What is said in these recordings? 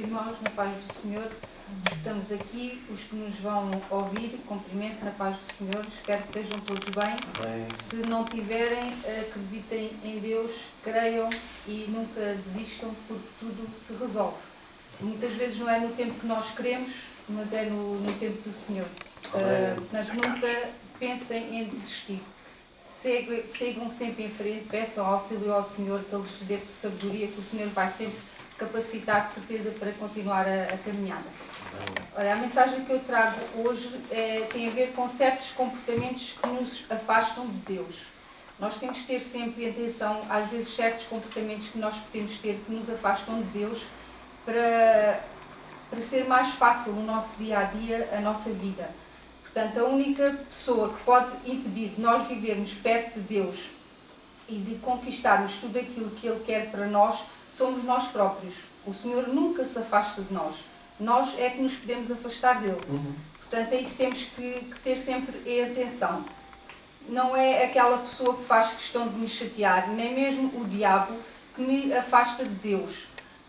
irmãos, na paz do Senhor. Estamos aqui, os que nos vão ouvir, cumprimento na paz do Senhor. Espero que estejam todos bem. Se não tiverem, acreditem em Deus, creiam e nunca desistam, porque tudo se resolve. Muitas vezes não é no tempo que nós queremos, mas é no tempo do Senhor. Portanto, nunca pensem em desistir. Sigam sempre em frente, peçam auxílio ao Senhor, que Ele lhes dê sabedoria, que o Senhor vai sempre capacitar, de certeza, para continuar a caminhada. Ora, a mensagem que eu trago hoje tem a ver com certos comportamentos que nos afastam de Deus. Nós temos que ter sempre atenção, às vezes, certos comportamentos que nós podemos ter que nos afastam de Deus para ser mais fácil o nosso dia-a-dia, a nossa vida. Portanto, a única pessoa que pode impedir de nós vivermos perto de Deus e de conquistarmos tudo aquilo que Ele quer para nós, somos nós próprios. O Senhor nunca se afasta de nós. Nós é que nos podemos afastar dEle. Portanto, é isso que temos que ter sempre atenção. Não é aquela pessoa que faz questão de me chatear, nem mesmo o diabo que me afasta de Deus.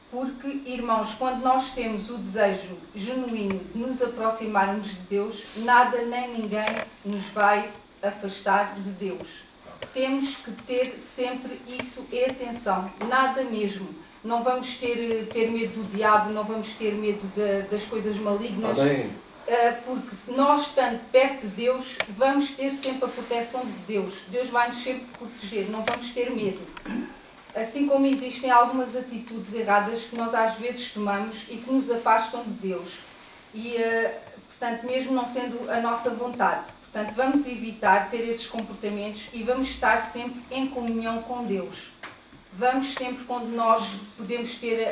Porque, irmãos, quando nós temos o desejo genuíno de nos aproximarmos de Deus, nada nem ninguém nos vai afastar de Deus. Temos que ter sempre isso em atenção, nada mesmo. Não vamos ter medo do diabo, não vamos ter medo das coisas malignas, porque se nós estando perto de Deus, vamos ter sempre a proteção de Deus. Deus vai nos sempre proteger, não vamos ter medo. Assim como existem algumas atitudes erradas que nós às vezes tomamos e que nos afastam de Deus. E, portanto, mesmo não sendo a nossa vontade. Portanto, vamos evitar ter esses comportamentos e vamos estar sempre em comunhão com Deus. Vamos sempre, quando nós podemos ter,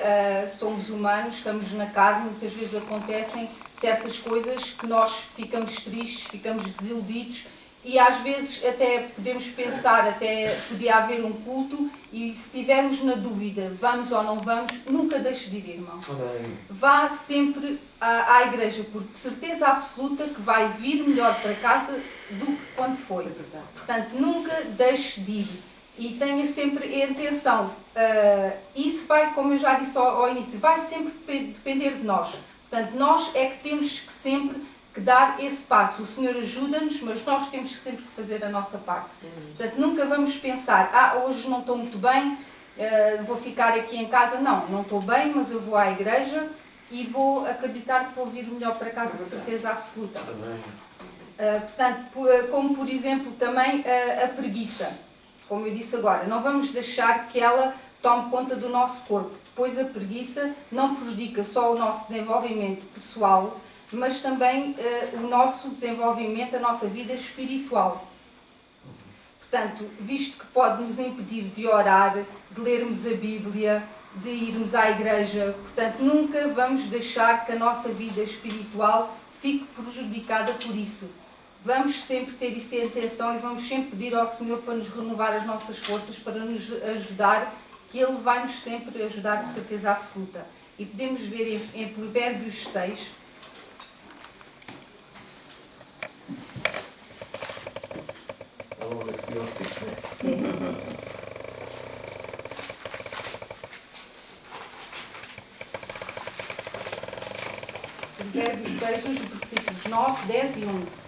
somos humanos, estamos na carne, muitas vezes acontecem certas coisas que nós ficamos tristes, ficamos desiludidos e às vezes até podemos pensar, até podia haver um culto e se estivermos na dúvida, vamos ou não vamos, nunca deixe de ir, irmão. Vá sempre à igreja, porque de certeza absoluta que vai vir melhor para casa do que quando foi. Portanto, nunca deixe de ir. E tenha sempre atenção. Isso vai, como eu já disse ao início, vai sempre depender de nós. Portanto, nós é que temos que sempre que dar esse passo. O Senhor ajuda-nos, mas nós temos que sempre fazer a nossa parte. Portanto, nunca vamos pensar, hoje não estou muito bem, vou ficar aqui em casa. Não estou bem, mas eu vou à igreja e vou acreditar que vou vir melhor para casa, de certeza absoluta. Portanto, como por exemplo também a preguiça. Como eu disse agora, não vamos deixar que ela tome conta do nosso corpo, pois a preguiça não prejudica só o nosso desenvolvimento pessoal, mas também o nosso desenvolvimento, a nossa vida espiritual. Portanto, visto que pode nos impedir de orar, de lermos a Bíblia, de irmos à igreja, portanto, nunca vamos deixar que a nossa vida espiritual fique prejudicada por isso. Vamos sempre ter isso em atenção e vamos sempre pedir ao Senhor para nos renovar as nossas forças, para nos ajudar, que Ele vai nos sempre ajudar de certeza absoluta. E podemos ver em Provérbios 6, Provérbios 6, os versículos 9, 10 e 11.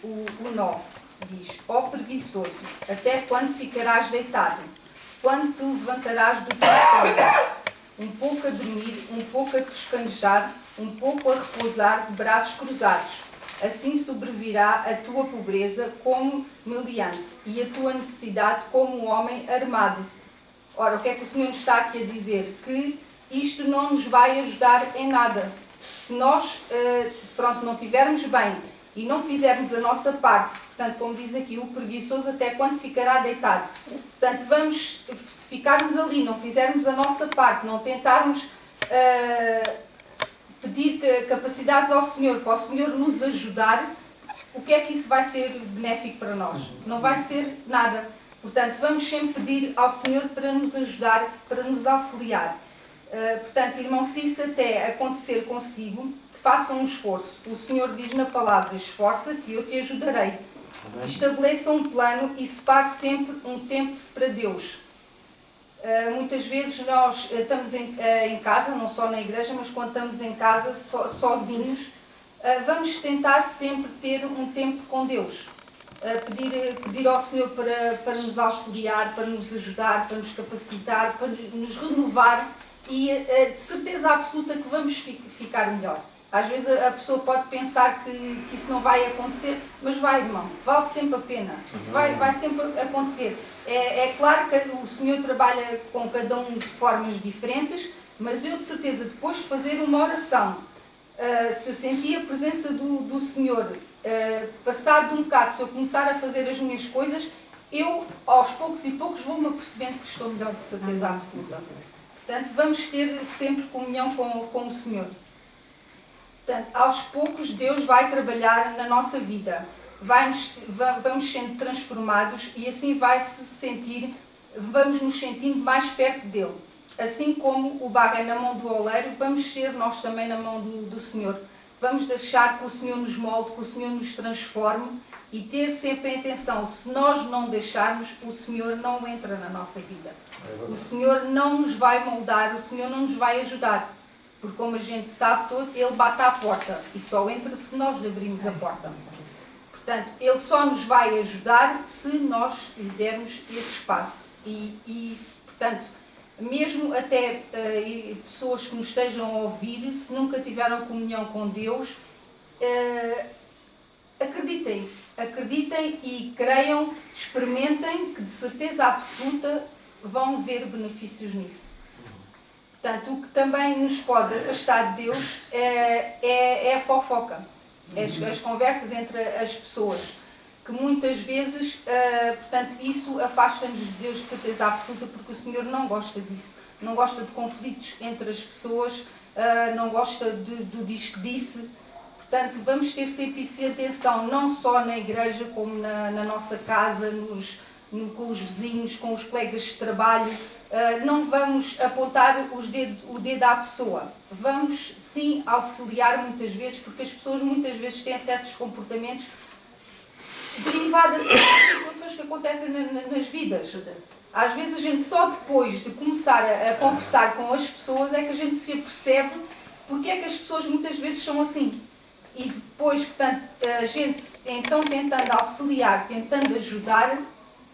O 9 diz: ó preguiçoso, até quando ficarás deitado? Quando te levantarás do teu sono? Um pouco a dormir, um pouco a pescanejar, um pouco a repousar de braços cruzados. Assim sobrevirá a tua pobreza como meliante e a tua necessidade como um homem armado. Ora, o que é que o Senhor nos está aqui a dizer? Que isto não nos vai ajudar em nada. Se nós, não estivermos bem e não fizermos a nossa parte, portanto, como diz aqui, o preguiçoso até quando ficará deitado. Portanto, se ficarmos ali, não fizermos a nossa parte, não tentarmos pedir capacidades ao Senhor, para o Senhor nos ajudar, o que é que isso vai ser benéfico para nós? Não vai ser nada. Portanto, vamos sempre pedir ao Senhor para nos ajudar, para nos auxiliar. Portanto, irmão, se isso até acontecer consigo, façam um esforço. O Senhor diz na palavra: esforça-te e eu te ajudarei. Estabeleça um plano e separe sempre um tempo para Deus. Muitas vezes nós estamos em casa, não só na igreja, mas quando estamos em casa sozinhos, vamos tentar sempre ter um tempo com Deus. Pedir ao Senhor para nos auxiliar, para nos ajudar, para nos capacitar, para nos renovar e de certeza absoluta que vamos ficar melhor. Às vezes a pessoa pode pensar que isso não vai acontecer, mas vai, irmão, vale sempre a pena. Isso vai sempre acontecer. É claro que o Senhor trabalha com cada um de formas diferentes, mas eu de certeza, depois de fazer uma oração, se eu sentir a presença do Senhor, passado um bocado, se eu começar a fazer as minhas coisas, eu aos poucos e poucos vou-me apercebendo que estou melhor, de certeza absoluta. Portanto, vamos ter sempre comunhão com o Senhor. Portanto, aos poucos Deus vai trabalhar na nossa vida. Vamos sendo transformados e assim vamos nos sentindo mais perto dele. Assim como o barro é na mão do oleiro, vamos ser nós também na mão do Senhor. Vamos deixar que o Senhor nos molde, que o Senhor nos transforme e ter sempre a intenção, se nós não deixarmos, o Senhor não entra na nossa vida. O Senhor não nos vai moldar, o Senhor não nos vai ajudar. Porque como a gente sabe todo, Ele bate à porta e só entra se nós lhe abrirmos a porta. Portanto, Ele só nos vai ajudar se nós lhe dermos esse espaço. Portanto, mesmo até pessoas que nos estejam a ouvir, se nunca tiveram comunhão com Deus, acreditem e creiam, experimentem, que de certeza absoluta vão ver benefícios nisso. Portanto, o que também nos pode afastar de Deus é a fofoca, as conversas entre as pessoas, que muitas vezes, portanto, isso afasta-nos de Deus de certeza absoluta, porque o Senhor não gosta disso, não gosta de conflitos entre as pessoas, não gosta do diz-que-disse. Portanto, vamos ter sempre isso em atenção, não só na igreja, como na nossa casa, com os vizinhos, com os colegas de trabalho. Não vamos apontar o dedo à pessoa. Vamos, sim, auxiliar muitas vezes, porque as pessoas muitas vezes têm certos comportamentos derivados de situações que acontecem nas vidas. Às vezes a gente só depois de começar a conversar com as pessoas é que a gente se apercebe porque é que as pessoas muitas vezes são assim. E depois, portanto, a gente então tentando auxiliar, tentando ajudar,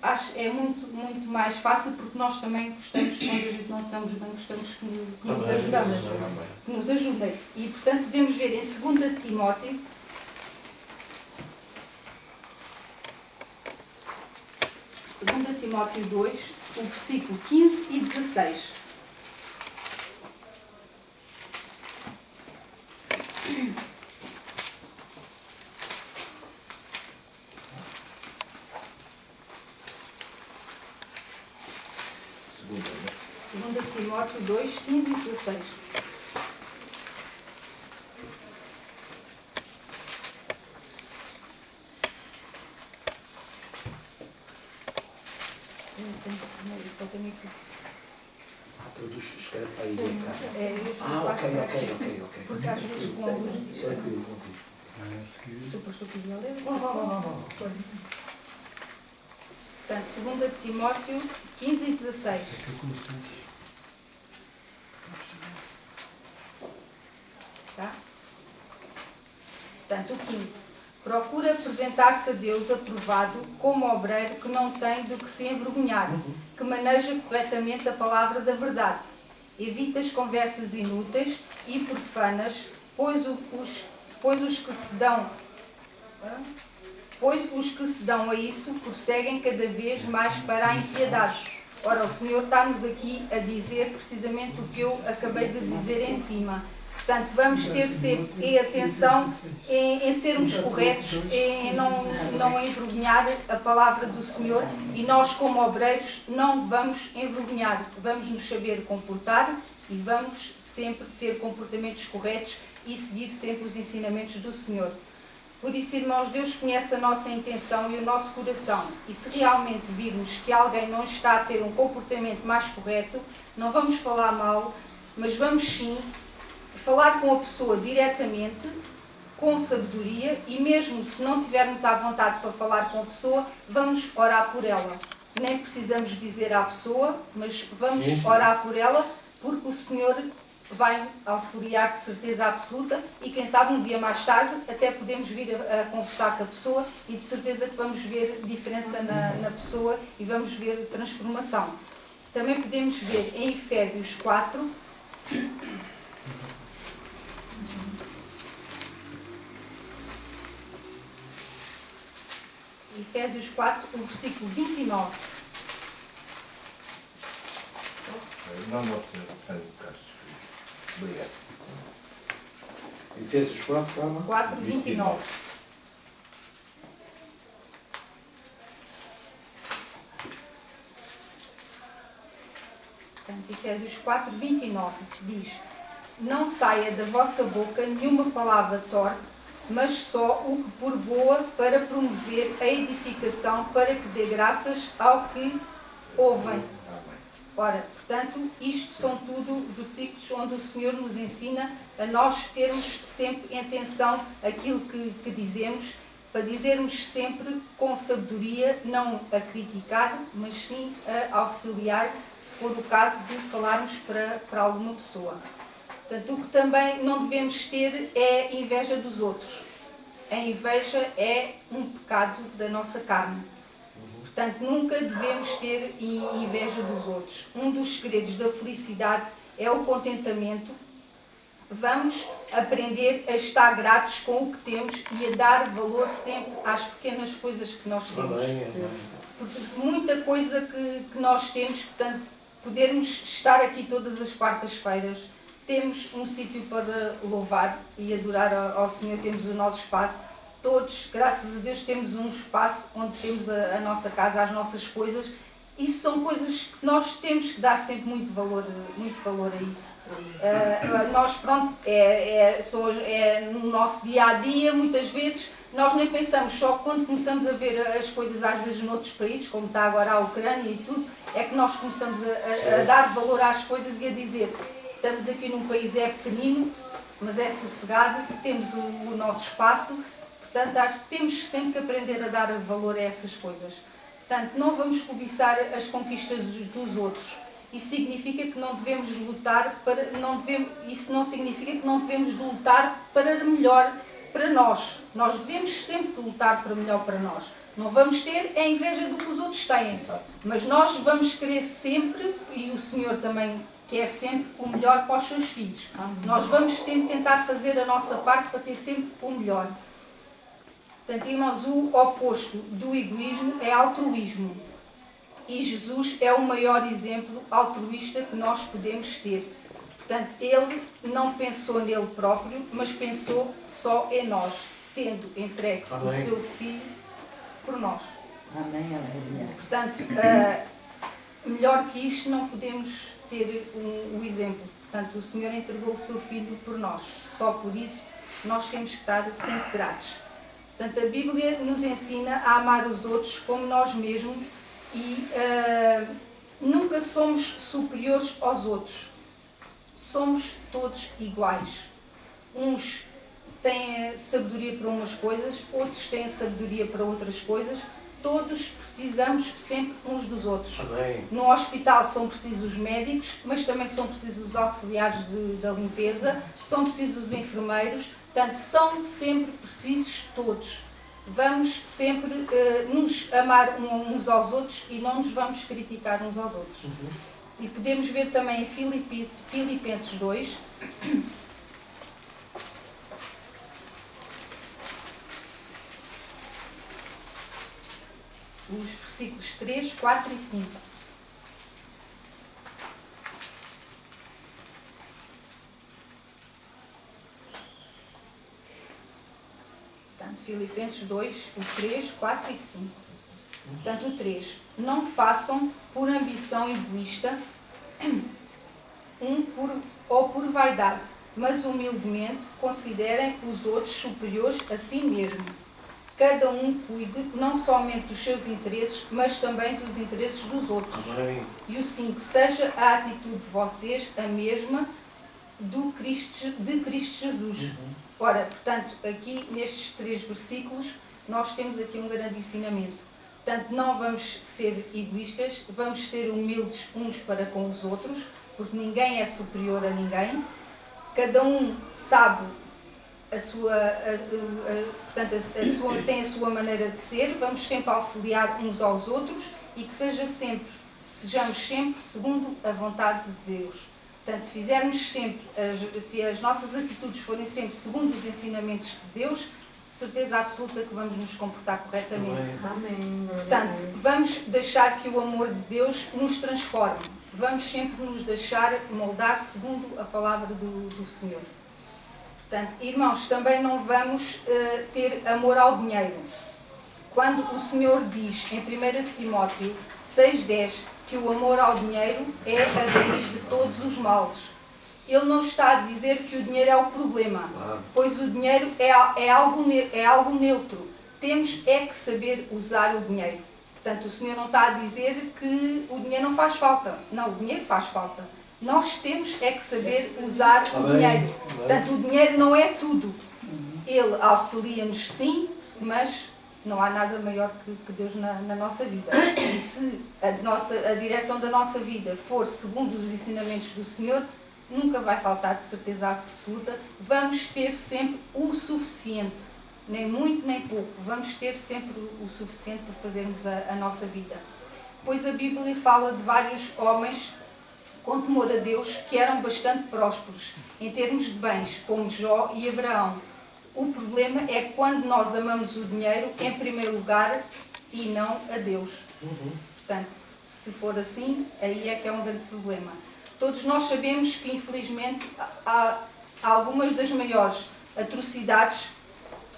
acho é muito, muito mais fácil, porque nós também gostamos, quando a gente não estamos bem, gostamos que nos ajudamos, que nos ajudem. E, portanto, podemos ver em 2 Timóteo, Timóteo 2, o versículo 15 e 16. Segunda Timóteo 2, 15 e 16. Traduz, escreve para aí. Ok. Porque às vezes com a luz se o pastor quiser ler. Portanto, 2 Timóteo 15 e 16. Tá? Portanto, o 15. Procura apresentar-se a Deus aprovado como obreiro que não tem do que se envergonhar, que maneja corretamente a palavra da verdade. Evita as conversas inúteis e profanas, pois os que se dão a isso prosseguem cada vez mais para a impiedade. Ora, o Senhor está-nos aqui a dizer precisamente o que eu acabei de dizer em cima. Portanto, vamos ter sempre atenção em sermos corretos, em não envergonhar a palavra do Senhor, e nós, como obreiros, não vamos envergonhar. Vamos nos saber comportar e vamos sempre ter comportamentos corretos e seguir sempre os ensinamentos do Senhor. Por isso, irmãos, Deus conhece a nossa intenção e o nosso coração. E se realmente virmos que alguém não está a ter um comportamento mais correto, não vamos falar mal, mas vamos sim falar com a pessoa diretamente, com sabedoria, e mesmo se não tivermos à vontade para falar com a pessoa, vamos orar por ela. Nem precisamos dizer à pessoa, mas vamos orar por ela, porque o Senhor vai auxiliar de certeza absoluta, e quem sabe um dia mais tarde até podemos vir a conversar com a pessoa, e de certeza que vamos ver diferença na pessoa e vamos ver transformação. Também podemos ver em Efésios 4, Efésios 4, o versículo 29. Não tenho caso. Obrigado. Efésios 4, calma. 4, 29. Portanto, Efésios 4, 29 diz: não saia da vossa boca nenhuma palavra torpe, mas só o que por boa, para promover a edificação, para que dê graças ao que ouvem. Ora, portanto, isto são tudo versículos onde o Senhor nos ensina a nós termos sempre em atenção aquilo que dizemos, para dizermos sempre com sabedoria, não a criticar, mas sim a auxiliar, se for o caso de falarmos para alguma pessoa. Portanto, o que também não devemos ter é inveja dos outros. A inveja é um pecado da nossa carne. Portanto, nunca devemos ter inveja dos outros. Um dos segredos da felicidade é o contentamento. Vamos aprender a estar gratos com o que temos e a dar valor sempre às pequenas coisas que nós temos. Porque muita coisa que nós temos, portanto, podermos estar aqui todas as quartas-feiras, temos um sítio para louvar e adorar ao Senhor, temos o nosso espaço. Todos, graças a Deus, temos um espaço onde temos a nossa casa, as nossas coisas. Isso são coisas que nós temos que dar sempre muito valor a isso. Nós, pronto, no nosso dia-a-dia, muitas vezes, nós nem pensamos, só quando começamos a ver as coisas, às vezes, noutros países, como está agora a Ucrânia e tudo, é que nós começamos a dar valor às coisas e a dizer: estamos aqui num país, é pequenino, mas é sossegado, temos o nosso espaço. Portanto, acho que temos sempre que aprender a dar valor a essas coisas. Portanto, não vamos cobiçar as conquistas dos outros. Isso significa que não devemos lutar para... isso não significa que não devemos lutar para melhor para nós. Nós devemos sempre lutar para melhor para nós. Não vamos ter a inveja do que os outros têm. Mas nós vamos querer sempre, e o Senhor também quer sempre o melhor para os seus filhos. Nós vamos sempre tentar fazer a nossa parte para ter sempre o melhor. Portanto, irmãos, o oposto do egoísmo é altruísmo. E Jesus é o maior exemplo altruísta que nós podemos ter. Portanto, ele não pensou nele próprio, mas pensou só em nós, tendo entregue o seu Filho por nós. Amém, amém. Portanto, melhor que isto não podemos ter o exemplo. Portanto, o Senhor entregou o seu Filho por nós. Só por isso nós temos que estar sempre gratos. Portanto, a Bíblia nos ensina a amar os outros como nós mesmos e nunca somos superiores aos outros. Somos todos iguais. Uns têm sabedoria para umas coisas, outros têm sabedoria para outras coisas. Todos precisamos sempre uns dos outros. Amém. No hospital são precisos os médicos, mas também são precisos os auxiliares da limpeza, são precisos os enfermeiros. Portanto, são sempre precisos todos. Vamos sempre nos amar uns aos outros e não nos vamos criticar uns aos outros. E podemos ver também em Filipenses 2. Os versículos 3, 4 e 5. Portanto, Filipenses 2, o 3, 4 e 5. Portanto, o 3. Não façam por ambição egoísta ou por vaidade, mas humildemente considerem os outros superiores a si mesmo. Cada um cuide não somente dos seus interesses, mas também dos interesses dos outros. Amém. E o 5. Seja a atitude de vocês a mesma de Cristo Jesus. Ora, portanto, aqui nestes 3 versículos, nós temos aqui um grande ensinamento. Portanto, não vamos ser egoístas, vamos ser humildes uns para com os outros, porque ninguém é superior a ninguém. Cada um sabe tem a sua maneira de ser. Vamos sempre auxiliar uns aos outros e que sejamos sempre segundo a vontade de Deus. Portanto, se fizermos sempre, as nossas atitudes forem sempre segundo os ensinamentos de Deus, de certeza absoluta que vamos nos comportar corretamente. Amém. Portanto, vamos deixar que o amor de Deus nos transforme. Vamos sempre nos deixar moldar segundo a palavra do Senhor. Portanto, irmãos, também não vamos ter amor ao dinheiro. Quando o Senhor diz em 1 Timóteo 6,10 que o amor ao dinheiro é a raiz de todos os males, Ele não está a dizer que o dinheiro é o problema, pois o dinheiro é algo neutro. Temos é que saber usar o dinheiro. Portanto, o Senhor não está a dizer que o dinheiro não faz falta. Não, o dinheiro faz falta. Nós temos é que saber usar o dinheiro. Portanto, o dinheiro não é tudo. Ele auxilia-nos sim, mas não há nada maior que Deus na nossa vida. E se a direção da nossa vida for segundo os ensinamentos do Senhor, nunca vai faltar, de certeza absoluta. Vamos ter sempre o suficiente, nem muito nem pouco. Vamos ter sempre o suficiente para fazermos a nossa vida. Pois a Bíblia fala de vários homens com temor a Deus que eram bastante prósperos em termos de bens, como Jó e Abraão. O problema é quando nós amamos o dinheiro em primeiro lugar e não a Deus. Portanto, se for assim, aí é que é um grande problema. Todos nós sabemos que, infelizmente, há algumas das maiores atrocidades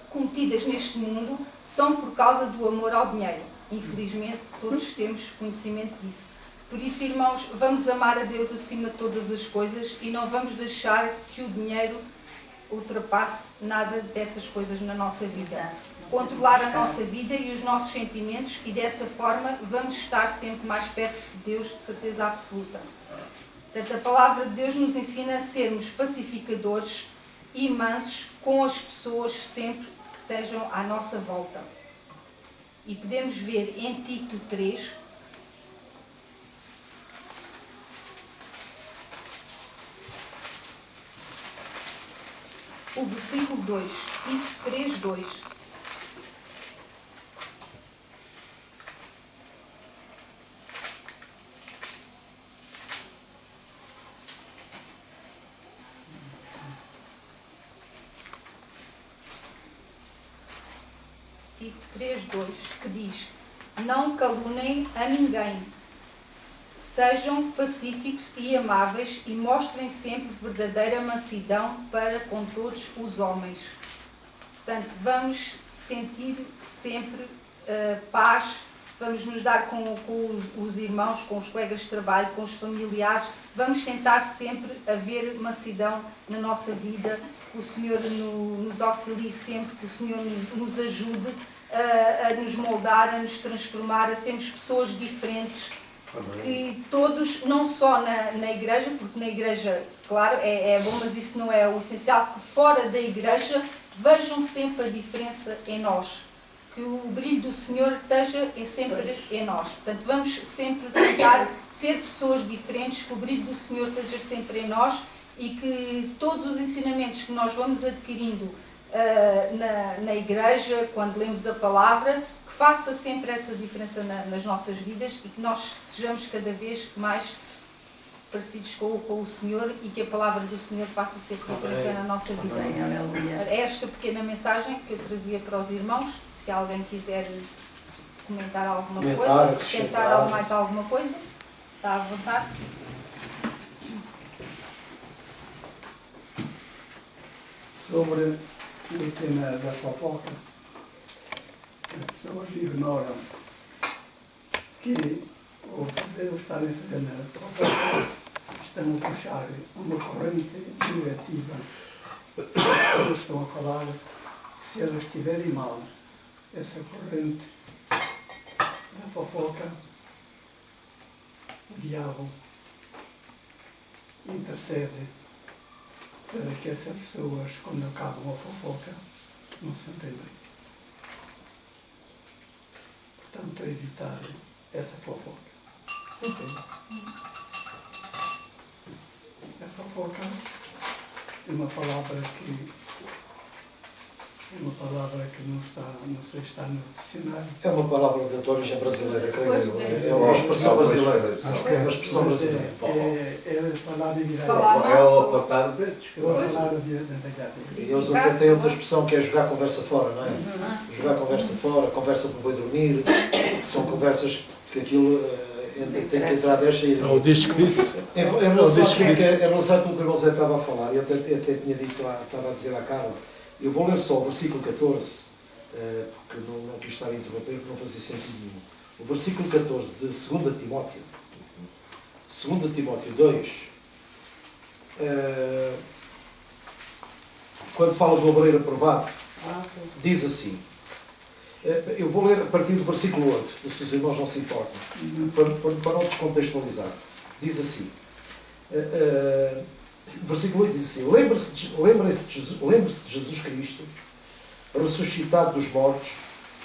cometidas neste mundo são por causa do amor ao dinheiro. Infelizmente, todos temos conhecimento disso. Por isso, irmãos, vamos amar a Deus acima de todas as coisas e não vamos deixar que o dinheiro ultrapasse nada dessas coisas na nossa vida. Controlar a nossa vida e os nossos sentimentos e dessa forma vamos estar sempre mais perto de Deus, de certeza absoluta. Portanto, a palavra de Deus nos ensina a sermos pacificadores e mansos com as pessoas sempre que estejam à nossa volta. E podemos ver em Tito 3, o versículo 2, Tito 3, 2. Tito 3, 2, que diz: não calunem a ninguém, sejam pacíficos e amáveis e mostrem sempre verdadeira mansidão para com todos os homens. Portanto, vamos sentir sempre paz, vamos nos dar com os irmãos, com os colegas de trabalho, com os familiares, vamos tentar sempre haver mansidão na nossa vida, que o Senhor nos auxilie sempre, que o Senhor nos ajude a nos moldar, a nos transformar, a sermos pessoas diferentes. Que todos, não só na igreja, porque na igreja, claro, é bom, mas isso não é o essencial, que fora da igreja vejam sempre a diferença em nós. Que o brilho do Senhor esteja sempre em nós. Portanto, vamos sempre tentar ser pessoas diferentes, que o brilho do Senhor esteja sempre em nós e que todos os ensinamentos que nós vamos adquirindo na igreja, quando lemos a palavra, que faça sempre essa diferença nas nossas vidas e que nós sejamos cada vez mais parecidos com o Senhor e que a palavra do Senhor faça sempre diferença na nossa vida. É esta pequena mensagem que eu trazia para os irmãos. Se alguém quiser comentar alguma coisa, acrescentar mais alguma coisa, está à vontade. Sobre o tema da fofoca, as pessoas ignoram que, ao estarem a fazer na fofoca, estão a puxar uma corrente negativa. Eles estão a falar que se elas estiverem mal, essa corrente da fofoca, o diabo intercede para que essas pessoas, quando acabam a fofoca, não se entendem. Portanto, evitar essa fofoca. Entende? A fofoca é uma palavra que não sei se está no dicionário. É uma palavra de origem brasileira, creio eu. É uma expressão brasileira. Acho que É uma expressão brasileira. É falar de direito. É o apontado Betos. Falar de verdade. E eles até têm outra expressão que é jogar a conversa fora, não é? Jogar a conversa fora, conversa para boi dormir, são conversas que aquilo tem que entrar desta e... Não, o disco disse. Em relação àquilo que o José estava a falar, eu até tinha dito, estava a dizer à Carla, eu vou ler só o versículo 14, porque não quis estar a interromper, porque não fazia sentido nenhum. O versículo 14 de 2 Timóteo, 2 Timóteo 2, quando fala do obreiro aprovado, diz assim, eu vou ler a partir do versículo 8, se os irmãos não se importam, para não descontextualizar. Diz assim, versículo 8 diz assim, lembre-se de Jesus Cristo, ressuscitado dos mortos,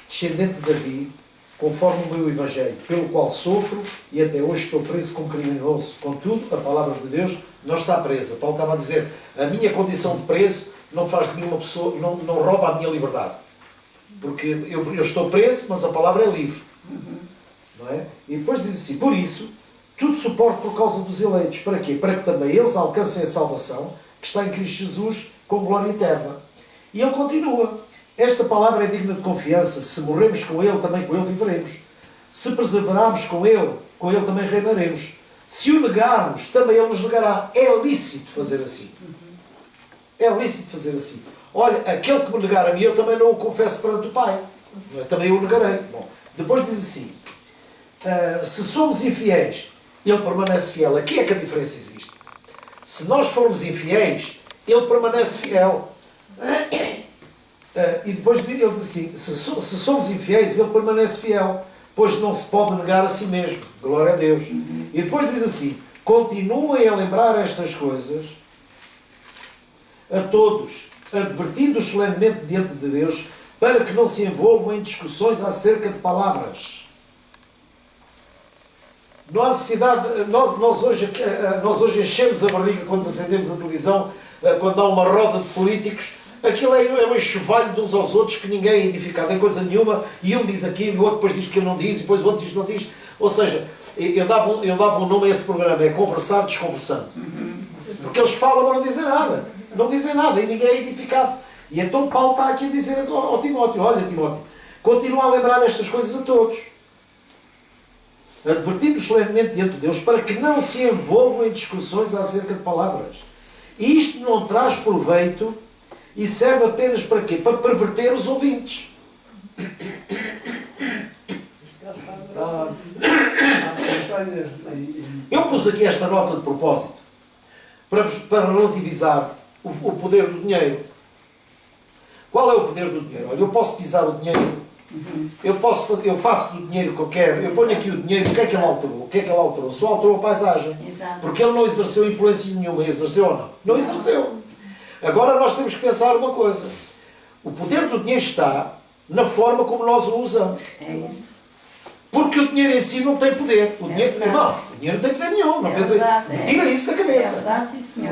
descendente de Davi, conforme o meu Evangelho, pelo qual sofro e até hoje estou preso como criminoso. Contudo, a palavra de Deus não está presa. Paulo estava a dizer, a minha condição de preso não faz de mim uma pessoa, não rouba a minha liberdade. Porque eu estou preso, mas a palavra é livre. Não é? E depois diz assim, por isso, tudo suporto por causa dos eleitos. Para quê? Para que também eles alcancem a salvação que está em Cristo Jesus com glória eterna. E ele continua. Esta palavra é digna de confiança. Se morremos com Ele, também com Ele viveremos. Se perseverarmos com Ele também reinaremos. Se o negarmos, também Ele nos negará. É lícito fazer assim. É lícito fazer assim. Olha, aquele que me negar a mim, eu também não o confesso perante o Pai. Também o negarei. Bom, depois diz assim, se somos infiéis, Ele permanece fiel. Aqui é que a diferença existe. Se nós formos infiéis, Ele permanece fiel. E depois ele diz assim, se somos infiéis, Ele permanece fiel, pois não se pode negar a si mesmo. Glória a Deus. E depois diz assim, continuem a lembrar estas coisas a todos, advertindo-os solenemente diante de Deus, para que não se envolvam em discussões acerca de palavras. Não há necessidade, nós hoje enchemos a barriga quando acendemos a televisão, quando há uma roda de políticos. Aquilo é um enxovalho de uns aos outros que ninguém é edificado em coisa nenhuma, e um diz aquilo, e o outro depois diz que não diz, e depois o outro diz que não diz. Ou seja, eu dava um nome a esse programa, é Conversar Desconversando. Porque eles falam, mas não dizem nada. Não dizem nada, e ninguém é edificado. E então Paulo está aqui a dizer ao Timóteo, olha Timóteo, continua a lembrar estas coisas a todos. Advertindo-os solenemente diante de Deus, para que não se envolvam em discussões acerca de palavras. E isto não traz proveito, e serve apenas para quê? Para perverter os ouvintes. Eu pus aqui esta nota de propósito para relativizar o poder do dinheiro. Qual é o poder do dinheiro? Olha, eu posso pisar o dinheiro, eu faço do dinheiro que eu quero, eu ponho aqui o dinheiro, o que é que ele alterou? O que é que ele alterou? Só alterou a paisagem. Exato. Porque ele não exerceu influência nenhuma. Exerceu ou não? Não exerceu. Agora nós temos que pensar uma coisa. O poder do dinheiro está na forma como nós o usamos. É isso. Porque o dinheiro em si não tem poder. O dinheiro não tem poder nenhum. Não tira isso da cabeça.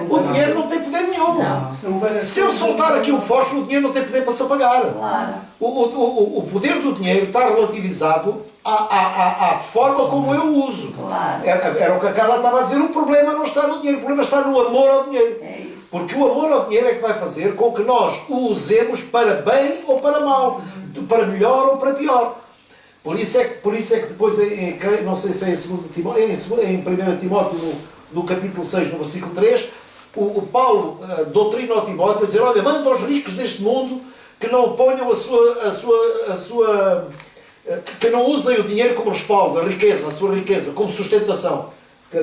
O dinheiro não tem poder nenhum. Não. Se eu soltar aqui um fósforo, o dinheiro não tem poder para se apagar. Claro. O poder do dinheiro está relativizado à forma como eu o uso. Claro. Era o que a Carla estava a dizer. O problema não está no dinheiro, o problema está no amor ao dinheiro. É isso. Porque o amor ao dinheiro é que vai fazer com que nós o usemos para bem ou para mal, para melhor ou para pior. Por isso é que depois, não sei se é em 1 Timóteo, no capítulo 6, no versículo 3, o Paulo doutrina ao Timóteo a dizer, olha, manda aos ricos deste mundo que não ponham que não usem o dinheiro como respaldo, a sua riqueza, como sustentação.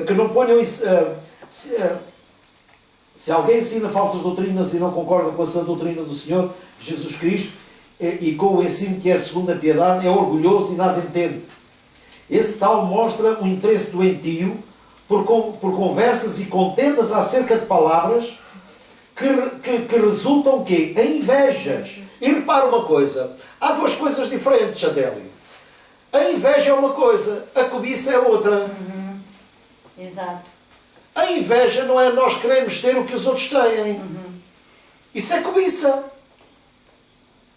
Que não ponham isso... Se alguém ensina falsas doutrinas e não concorda com a sã doutrina do Senhor Jesus Cristo e com o ensino que é segundo a piedade, é orgulhoso e nada entende. Esse tal mostra um interesse doentio por conversas e contendas acerca de palavras que resultam o quê? Em invejas. E repara uma coisa, há duas coisas diferentes, Adélio. A inveja é uma coisa, a cobiça é outra. Exato. A inveja não é nós queremos ter o que os outros têm. Isso é cobiça.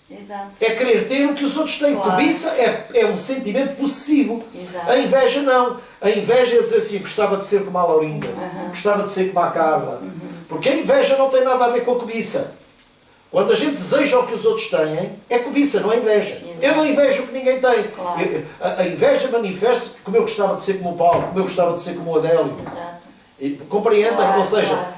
Exato. É querer ter o que os outros têm. Claro. Cobiça é um sentimento possessivo. Exato. A inveja não. A inveja é dizer assim, gostava de ser como a Laurinda, gostava de ser como a Carla. Porque a inveja não tem nada a ver com a cobiça. Quando a gente deseja o que os outros têm, é cobiça, não é inveja. Exato. Eu não invejo o que ninguém tem. Claro. A inveja manifesta-se como eu gostava de ser como o Paulo, como eu gostava de ser como o Adélio. Exato. Compreendem? Claro, Ou seja,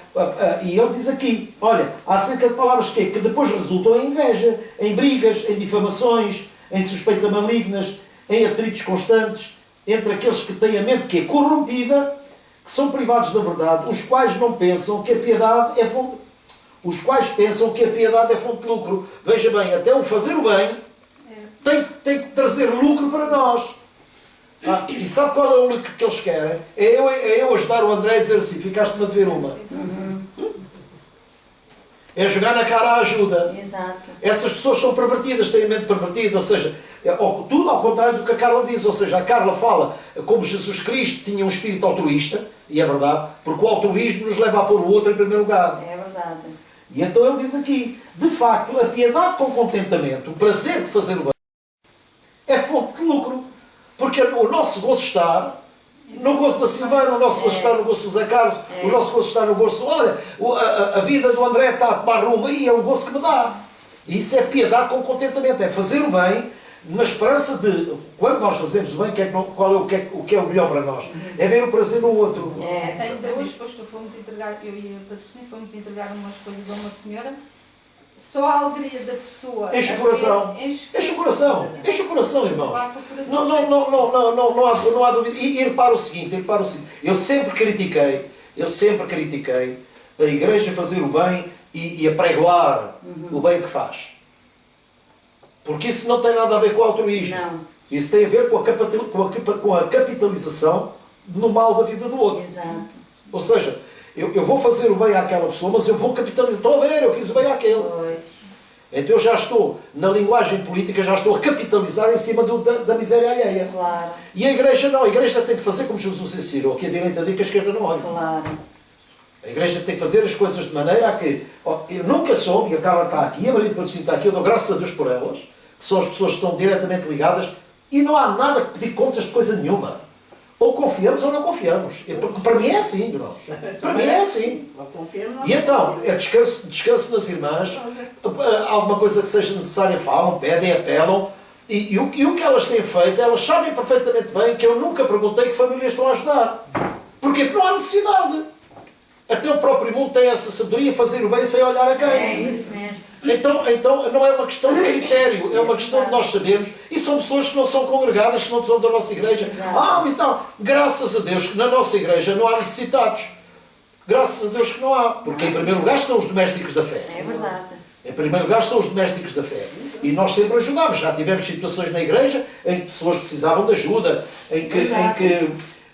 e ele diz aqui, olha, há cerca de palavras que depois resultam em inveja, em brigas, em difamações, em suspeitas malignas, em atritos constantes, entre aqueles que têm a mente que é corrompida, que são privados da verdade, os quais pensam que a piedade é fonte de lucro. Veja bem, até o fazer o bem tem que trazer lucro para nós. E sabe qual é o lucro que eles querem? É eu ajudar o André a dizer assim, ficaste-me a dever uma. É jogar na cara a ajuda. Exato. Essas pessoas são pervertidas, têm a mente pervertida, ou seja, tudo ao contrário do que a Carla diz, ou seja, a Carla fala como Jesus Cristo tinha um espírito altruísta, e é verdade, porque o altruísmo nos leva a pôr o outro em primeiro lugar. É verdade. E então ele diz aqui, de facto, a piedade com contentamento, o prazer de fazer o bem, é fonte de lucro. Porque o nosso gozo está no gozo da Silveira, o nosso gozo está no gozo do Zé Carlos, o nosso gozo está no gozo do... Olha, a vida do André está a tomar rumo e é o gozo que me dá. E isso é piedade com contentamento, é fazer o bem na esperança de, quando nós fazemos o bem, o que é o melhor para nós? É ver o prazer no outro. Ainda hoje, pastor, fomos entregar, eu e a patrocínio, fomos entregar umas coisas a uma senhora. Só a alegria da pessoa. Enche o coração. Enche o coração. Enche o coração, irmãos. Não há dúvida. E repara o seguinte, eu sempre critiquei a igreja fazer o bem e apregoar o bem que faz. Porque isso não tem nada a ver com o altruísmo. Não. Isso tem a ver com a capitalização no mal da vida do outro. Exato. Ou seja, eu vou fazer o bem àquela pessoa, mas eu vou capitalizar. Estou a ver, eu fiz o bem àquele. Pois. Então eu já estou, na linguagem política, já estou a capitalizar em cima da miséria alheia. Claro. E a igreja não. A igreja tem que fazer como Jesus ensinou, que a direita diz que a esquerda não olha. Claro. A igreja tem que fazer as coisas de maneira a que... eu nunca soube, e a Carla está aqui, a Maria de Patrocínio está aqui, eu dou graças a Deus por elas, que são as pessoas que estão diretamente ligadas, e não há nada que pedir contas de coisa nenhuma. Ou confiamos ou não confiamos. Porque para mim é assim, irmãos. Para mim é assim. E então, descanso nas irmãs, alguma coisa que seja necessária falam, pedem, apelam, e o que elas têm feito, elas sabem perfeitamente bem que eu nunca perguntei que famílias estão a ajudar. Porquê? Porque não há necessidade. Até o próprio mundo tem essa sabedoria, fazer o bem sem olhar a quem. É isso mesmo. Então não é uma questão de critério, é uma questão de nós sabermos. E são pessoas que não são congregadas, que não são da nossa igreja. Então, graças a Deus que na nossa igreja não há necessitados. Graças a Deus que não há. Porque em primeiro lugar estão os domésticos da fé. É verdade. Em primeiro lugar estão os domésticos da fé. E nós sempre ajudamos. Já tivemos situações na igreja em que pessoas precisavam de ajuda, em que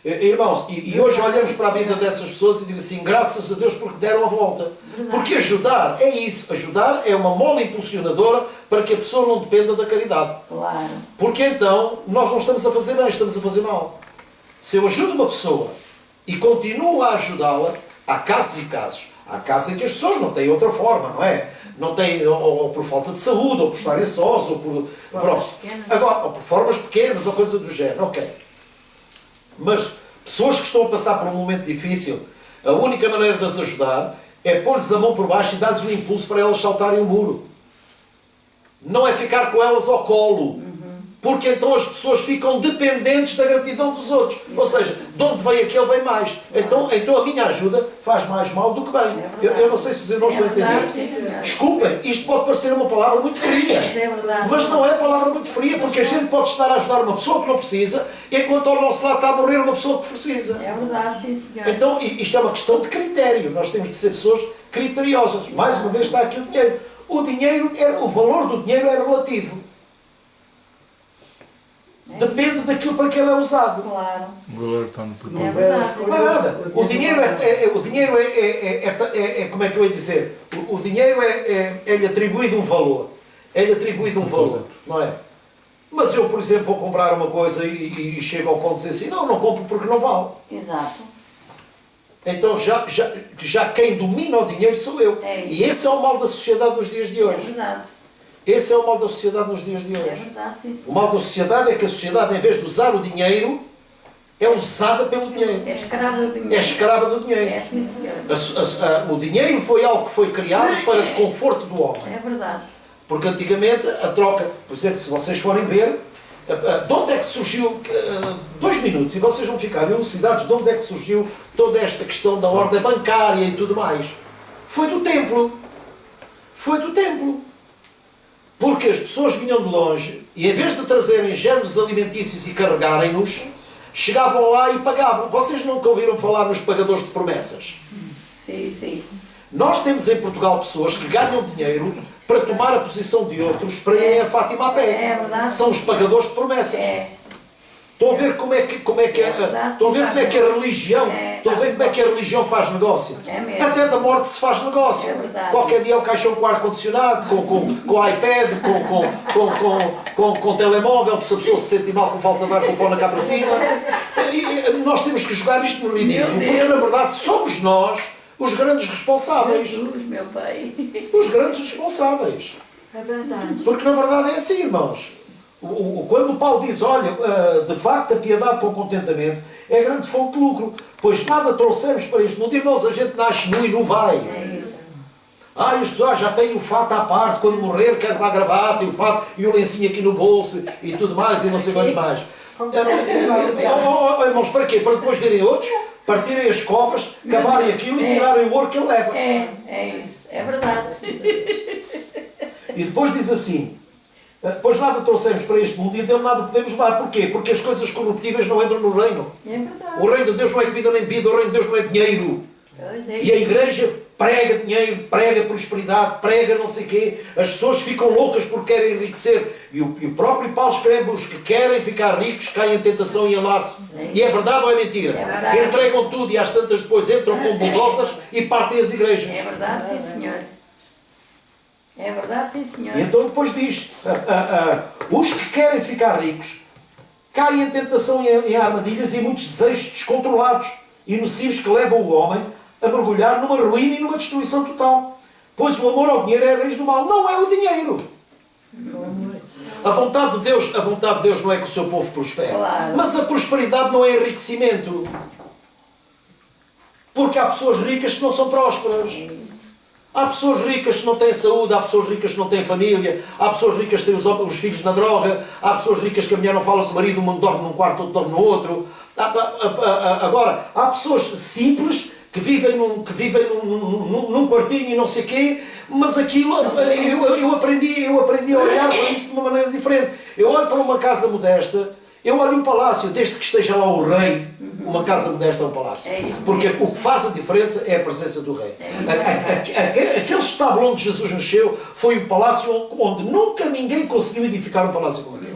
irmãos, e hoje olhamos para a vida dessas pessoas e digo assim, graças a Deus porque deram a volta. Porque ajudar é isso. Ajudar é uma mola impulsionadora para que a pessoa não dependa da caridade. Claro. Porque então nós não estamos a fazer bem, estamos a fazer mal. Se eu ajudo uma pessoa e continuo a ajudá-la, há casos e casos. Há casos em que as pessoas não têm outra forma, não é? Não têm, ou por falta de saúde, ou por estarem sós, ou por... Agora, ou por formas pequenas, ou coisa do género. Ok. Mas pessoas que estão a passar por um momento difícil, a única maneira de as ajudar é pôr-lhes a mão por baixo e dar-lhes um impulso para elas saltarem o muro. Não é ficar com elas ao colo. Porque então as pessoas ficam dependentes da gratidão dos outros. Ou seja, de onde vem aquele vem mais. Então a minha ajuda faz mais mal do que bem. Eu não sei se os irmãos estão a entender. Desculpem, isto pode parecer uma palavra muito fria. Mas não é palavra muito fria, porque a gente pode estar a ajudar uma pessoa que não precisa, enquanto ao nosso lado está a morrer uma pessoa que precisa. É verdade, sim, senhor. Então isto é uma questão de critério. Nós temos que ser pessoas criteriosas. Mais uma vez está aqui o dinheiro. O valor do dinheiro é relativo. depende daquilo para que ele é usado. Claro. O valor está no É propósito. verdade. Não é nada. O dinheiro como é que eu ia dizer? O dinheiro é-lhe atribuído um valor. É-lhe atribuído um valor, não é? Mas eu, por exemplo, vou comprar uma coisa e chego ao ponto de dizer assim, não compro porque não vale. Exato. Então já quem domina o dinheiro sou eu. É isso. E esse é o mal da sociedade nos dias de É hoje. verdade. Esse é o mal da sociedade nos dias de É hoje. verdade, sim, O senhor. mal da sociedade é que a sociedade, em vez de usar o dinheiro, é usada pelo dinheiro. É escrava do dinheiro. É escrava do dinheiro. É, sim, senhor. O dinheiro foi algo que foi criado para o conforto do homem. É verdade. Porque antigamente a troca, por exemplo, se vocês forem ver, de onde é que surgiu, 2 minutos, e vocês vão ficar elucidados de onde é que surgiu toda esta questão da ordem bancária e tudo mais. Foi do templo. Foi do templo. Porque as pessoas vinham de longe e em vez de trazerem géneros alimentícios e carregarem-nos, chegavam lá e pagavam. Vocês nunca ouviram falar nos pagadores de promessas? Sim, sim. Nós temos em Portugal pessoas que ganham dinheiro para tomar a posição de outros para irem a Fátima a pé. É verdade. São os pagadores de promessas. É. Estão a ver como é que a religião, estão a ver como é que a religião faz negócio. É mesmo. Até da morte se faz negócio. É verdade. Qualquer dia é o caixão com ar-condicionado, com iPad, com telemóvel, se a pessoa se sente mal com falta de ar, com o fone cá para cima. E nós temos que jogar isto no ridículo, Meu porque Deus. na verdade somos nós os grandes responsáveis. Jesus, meu pai. Os grandes responsáveis. É verdade. Porque na verdade é assim, irmãos. Quando o Paulo diz, olha, de facto a piedade com contentamento é grande fonte de lucro, pois nada trouxemos para este mundo, irmãos, a gente nasce nu e não vai. É isso. Isto já tem o fato à parte, quando morrer quero dar gravata e o fato e o lencinho aqui no bolso e tudo mais e não sei quantos mais. Irmãos, para quê? Para depois verem outros, partirem as covas, cavarem aquilo e tirarem o ouro que ele leva. É isso. É verdade. E depois diz assim, pois nada trouxemos para este mundo e dele nada podemos levar. Porquê? Porque as coisas corruptíveis não entram no reino. É verdade. O reino de Deus não é comida nem bebida, o reino de Deus não é dinheiro. Pois é E a isso. igreja prega dinheiro, prega prosperidade, prega não sei o quê. As pessoas ficam loucas porque querem enriquecer. E o próprio Paulo escreve, os que querem ficar ricos caem em tentação e em laço. E é verdade ou é mentira? É verdade. Entregam tudo e às tantas depois entram com buldosas e partem as igrejas. É verdade, sim, senhor. É verdade, sim, senhor. E então depois diz, os que querem ficar ricos caem em tentação e em armadilhas e muitos desejos descontrolados e nocivos que levam o homem a mergulhar numa ruína e numa destruição total. Pois o amor ao dinheiro é a raiz do mal. Não é o dinheiro. A vontade de Deus não é que o seu povo prospere. Claro. Mas a prosperidade não é enriquecimento. Porque há pessoas ricas que não são prósperas. Há pessoas ricas que não têm saúde, há pessoas ricas que não têm família, há pessoas ricas que têm os filhos na droga, há pessoas ricas que a mulher não fala com o marido, um dorme num quarto, outro dorme no outro. Agora, há pessoas simples que vivem num quartinho e não sei o quê, mas aquilo, eu aprendi a olhar para isso de uma maneira diferente. Eu olho para uma casa modesta, eu olho um palácio, desde que esteja lá o rei, uma casa modesta é um palácio. É isso Porque mesmo. o que faz a diferença é a presença do rei. Aquele estábulo onde Jesus nasceu foi o palácio onde nunca ninguém conseguiu edificar um palácio como aquele.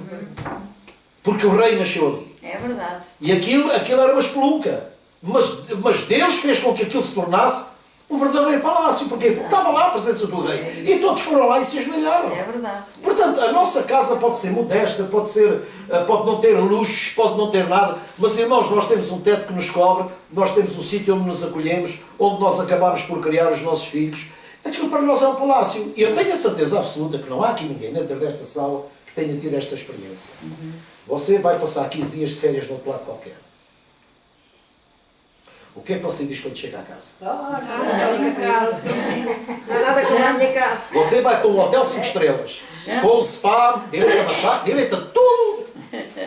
Porque o rei nasceu ali. É verdade. E aquilo era uma espelunca. Mas Deus fez com que aquilo se tornasse um verdadeiro palácio. Porquê? Porque estava lá a presença do rei. E todos foram lá e se ajoelharam. É verdade. Portanto, a nossa casa pode ser modesta, pode não ter luxos, pode não ter nada, mas irmãos, nós temos um teto que nos cobre, nós temos um sítio onde nos acolhemos, onde nós acabamos por criar os nossos filhos. Aquilo para nós é um palácio. E eu tenho a certeza absoluta que não há aqui ninguém dentro desta sala que tenha tido esta experiência. Você vai passar 15 dias de férias no outro lado qualquer. O que é que você diz quando chega à casa? É a única casa. Não há nada como a minha casa. Você vai para um hotel 5 estrelas, com spa, direito a massagem, direito a tudo,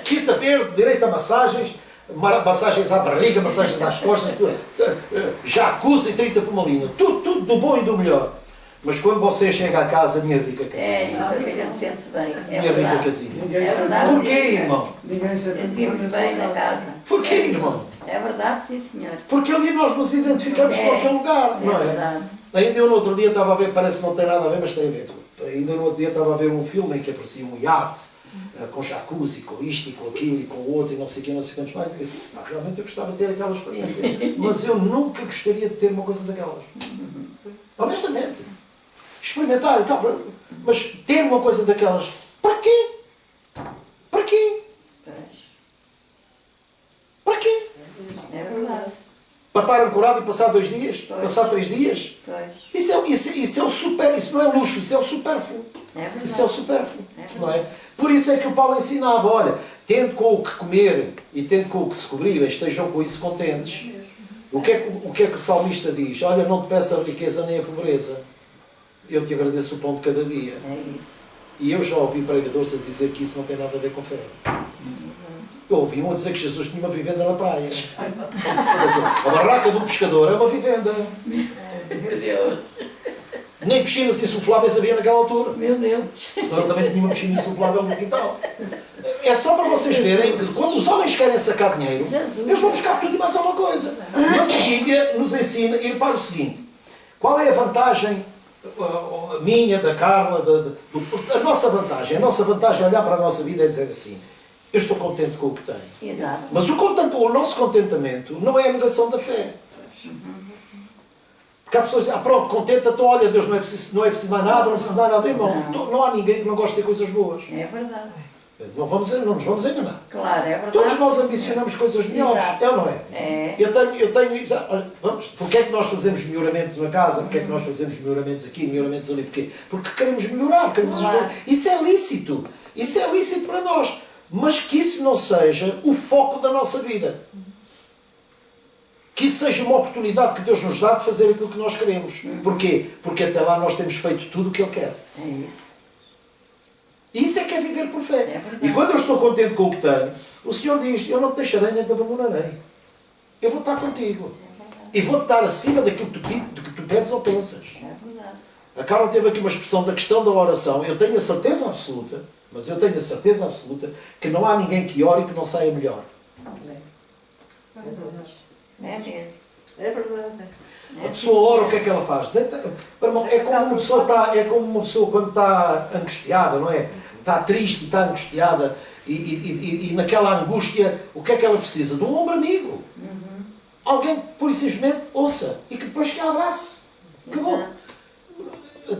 fita verde, direito a massagens, massagens à barriga, massagens às costas, jacuzzi 30 por uma linha, tudo do bom e do melhor. Mas quando você chega à casa, minha rica casinha. É isso, a gente sente-se bem. É Minha rica verdade. casinha. Ninguém É sabe. verdade. Porquê, irmão? Ninguém sabe. Sentimos bem na casa. Porquê, irmão? É verdade, sim, senhor. Porque ali nós nos identificamos com aquele lugar, não É é? verdade. Ainda eu no outro dia estava a ver, parece que não tem nada a ver, mas tem a ver tudo. Ainda no outro dia estava a ver um filme em que aparecia um iate com jacuzzi, com isto e com aquilo e com o outro e não sei o que, não sei quantos mais. Eu disse, realmente eu gostava de ter aquela experiência, mas eu nunca gostaria de ter uma coisa daquelas. Honestamente. Experimentar e tal, mas ter uma coisa daquelas, para quê? Para quê? Para quê? É verdade. Para estar ancorado e passar 2 dias? Pois. Passar 3 dias? Pois. Isso é o super, isso não é luxo, isso é o supérfluo. É verdade. Isso é o supérfluo. É Não é? Por isso é que o Paulo ensinava, olha, tendo com o que comer e tendo com o que se cobrir, estejam com isso contentes. O que é que o salmista diz? Olha, não te peço a riqueza nem a pobreza. Eu te agradeço o pão de cada dia. É isso. E eu já ouvi pregadores a dizer que isso não tem nada a ver com fé. Eu ouvi um a dizer que Jesus tinha uma vivenda na praia. A barraca do pescador é uma vivenda. Meu Deus. Nem piscinas insufláveis havia naquela altura. Meu Deus. Senão eu também tinha uma piscina insuflável no quintal. É só para vocês verem que quando os homens querem sacar dinheiro, eles vão buscar tudo e mais alguma coisa. Mas a Bíblia nos ensina, e repara o seguinte, qual é a vantagem minha, da Carla, a nossa vantagem? A nossa vantagem é olhar para a nossa vida e dizer assim, eu estou contente com o que tenho. Exato. Mas o nosso contentamento não é a negação da fé. Porque há pessoas que dizem, pronto, contenta, então olha, Deus, não é preciso mais nada, não precisa mais nada. Irmão, não há ninguém que não goste de ter coisas boas. É verdade. Não nos vamos enganar. Claro, é verdade. Todos nós ambicionamos coisas melhores, Exato. é ou não é? É. Eu tenho, olha, vamos, porque é que nós fazemos melhoramentos na casa? Porque é que nós fazemos melhoramentos aqui, melhoramentos ali? Porquê? Porque queremos melhorar, queremos Claro. Isso é lícito. Isso é lícito para nós. Mas que isso não seja o foco da nossa vida. Que isso seja uma oportunidade que Deus nos dá de fazer aquilo que nós queremos. Porquê? Porque até lá nós temos feito tudo o que Ele quer. É isso. Isso é que é viver por fé. É verdade. E quando eu estou contente com o que tenho, o Senhor diz, eu não te deixarei nem te abandonarei. Eu vou estar contigo. E vou-te dar acima daquilo que tu pedes ou pensas. É verdade. A Carla teve aqui uma expressão da questão da oração. Eu tenho a certeza absoluta, mas eu tenho a certeza absoluta que não há ninguém que ore e que não saia melhor. É mesmo. É verdade. A pessoa ora, o que é que ela faz? É como uma pessoa quando está angustiada, não é? Está triste, está angustiada e naquela angústia, o que é que ela precisa? De um ombro amigo. Alguém que, por simplesmente, ouça e que depois que a abrace. Acabou.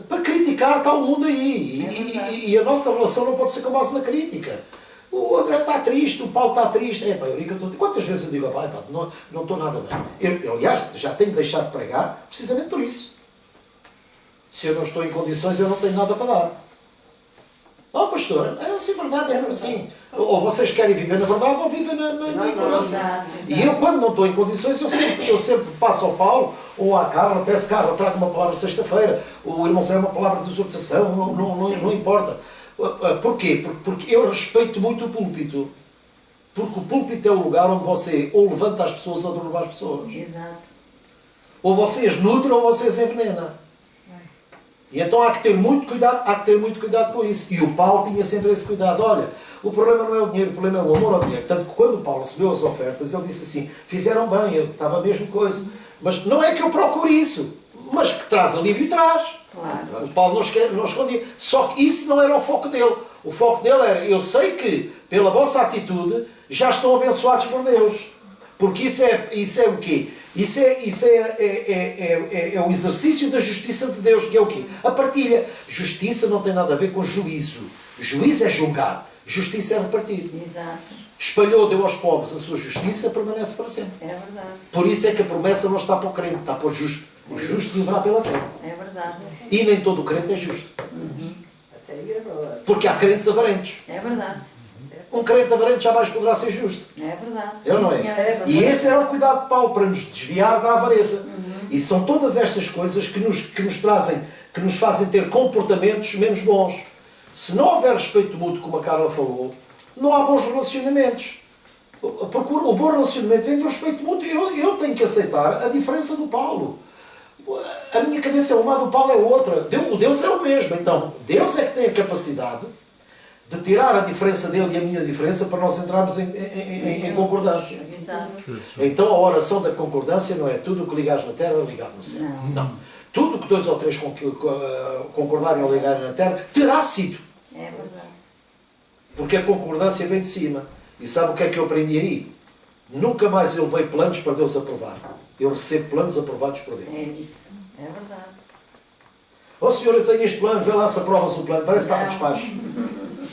Para criticar está o mundo aí. E a nossa relação não pode ser com base na crítica. O André está triste, o Paulo está triste. Quantas vezes eu digo, pai, não estou nada bem. Eu, aliás, já tenho deixado de pregar precisamente por isso. Se eu não estou em condições, eu não tenho nada para dar. Oh, pastor, é assim verdade, é assim. Ou vocês querem viver na verdade ou vivem na ignorância. E eu, quando não estou em condições, eu sempre passo ao Paulo ou à Carla, peço, Carla, traga uma palavra sexta-feira. O irmão Zé uma palavra de exortação, não importa. Porquê? Porque eu respeito muito o púlpito. Porque o púlpito é o lugar onde você ou levanta as pessoas ou derruba as pessoas. Exato. Ou você as nutre ou você as envenena. E então há que ter muito cuidado com isso. E o Paulo tinha sempre esse cuidado. Olha, o problema não é o dinheiro, o problema é o amor ao dinheiro. Tanto que quando o Paulo recebeu as ofertas, ele disse assim, fizeram bem, eu estava a mesma coisa. Mas não é que eu procure isso, mas que traz alívio, traz. Claro. O Paulo não escondia. Só que isso não era o foco dele. O foco dele era, eu sei que, pela vossa atitude, já estão abençoados por Deus. Porque isso é o quê? Isso é o exercício da justiça de Deus, que é o quê? A partilha. Justiça não tem nada a ver com juízo. Juízo é julgar. Justiça é repartir. Exato. Espalhou, deu aos pobres a sua justiça, permanece para sempre. É verdade. Por isso é que a promessa não está para o crente, está para o justo. O justo viverá pela fé. É verdade. E nem todo o crente é justo. Até aí é verdade. Porque há crentes avarentos. É verdade. Um crente avarento jamais poderá ser justo. É verdade. É ou não Sim, é? senhor. E esse era o cuidado de Paulo, para nos desviar da avareza. E são todas estas coisas que nos trazem, que nos fazem ter comportamentos menos bons. Se não houver respeito mútuo, como a Carla falou, não há bons relacionamentos. Porque o bom relacionamento vem do respeito mútuo. Eu tenho que aceitar a diferença do Paulo. A minha cabeça é uma, a do Paulo é outra. O Deus é o mesmo. Então, Deus é que tem a capacidade de tirar a diferença dele e a minha diferença para nós entrarmos em concordância. Exato. Então a oração da concordância não é tudo o que ligares na terra ligado no céu. Não. Tudo o que 2 ou 3 concordarem ou ligarem na terra terá sido. É verdade. Porque a concordância vem de cima. E sabe o que é que eu aprendi aí? Nunca mais eu levei planos para Deus aprovar. Eu recebo planos aprovados por Deus. É isso. É verdade. Ó Senhor, eu tenho este plano, vê lá se aprovas o plano. Parece que está para despacho.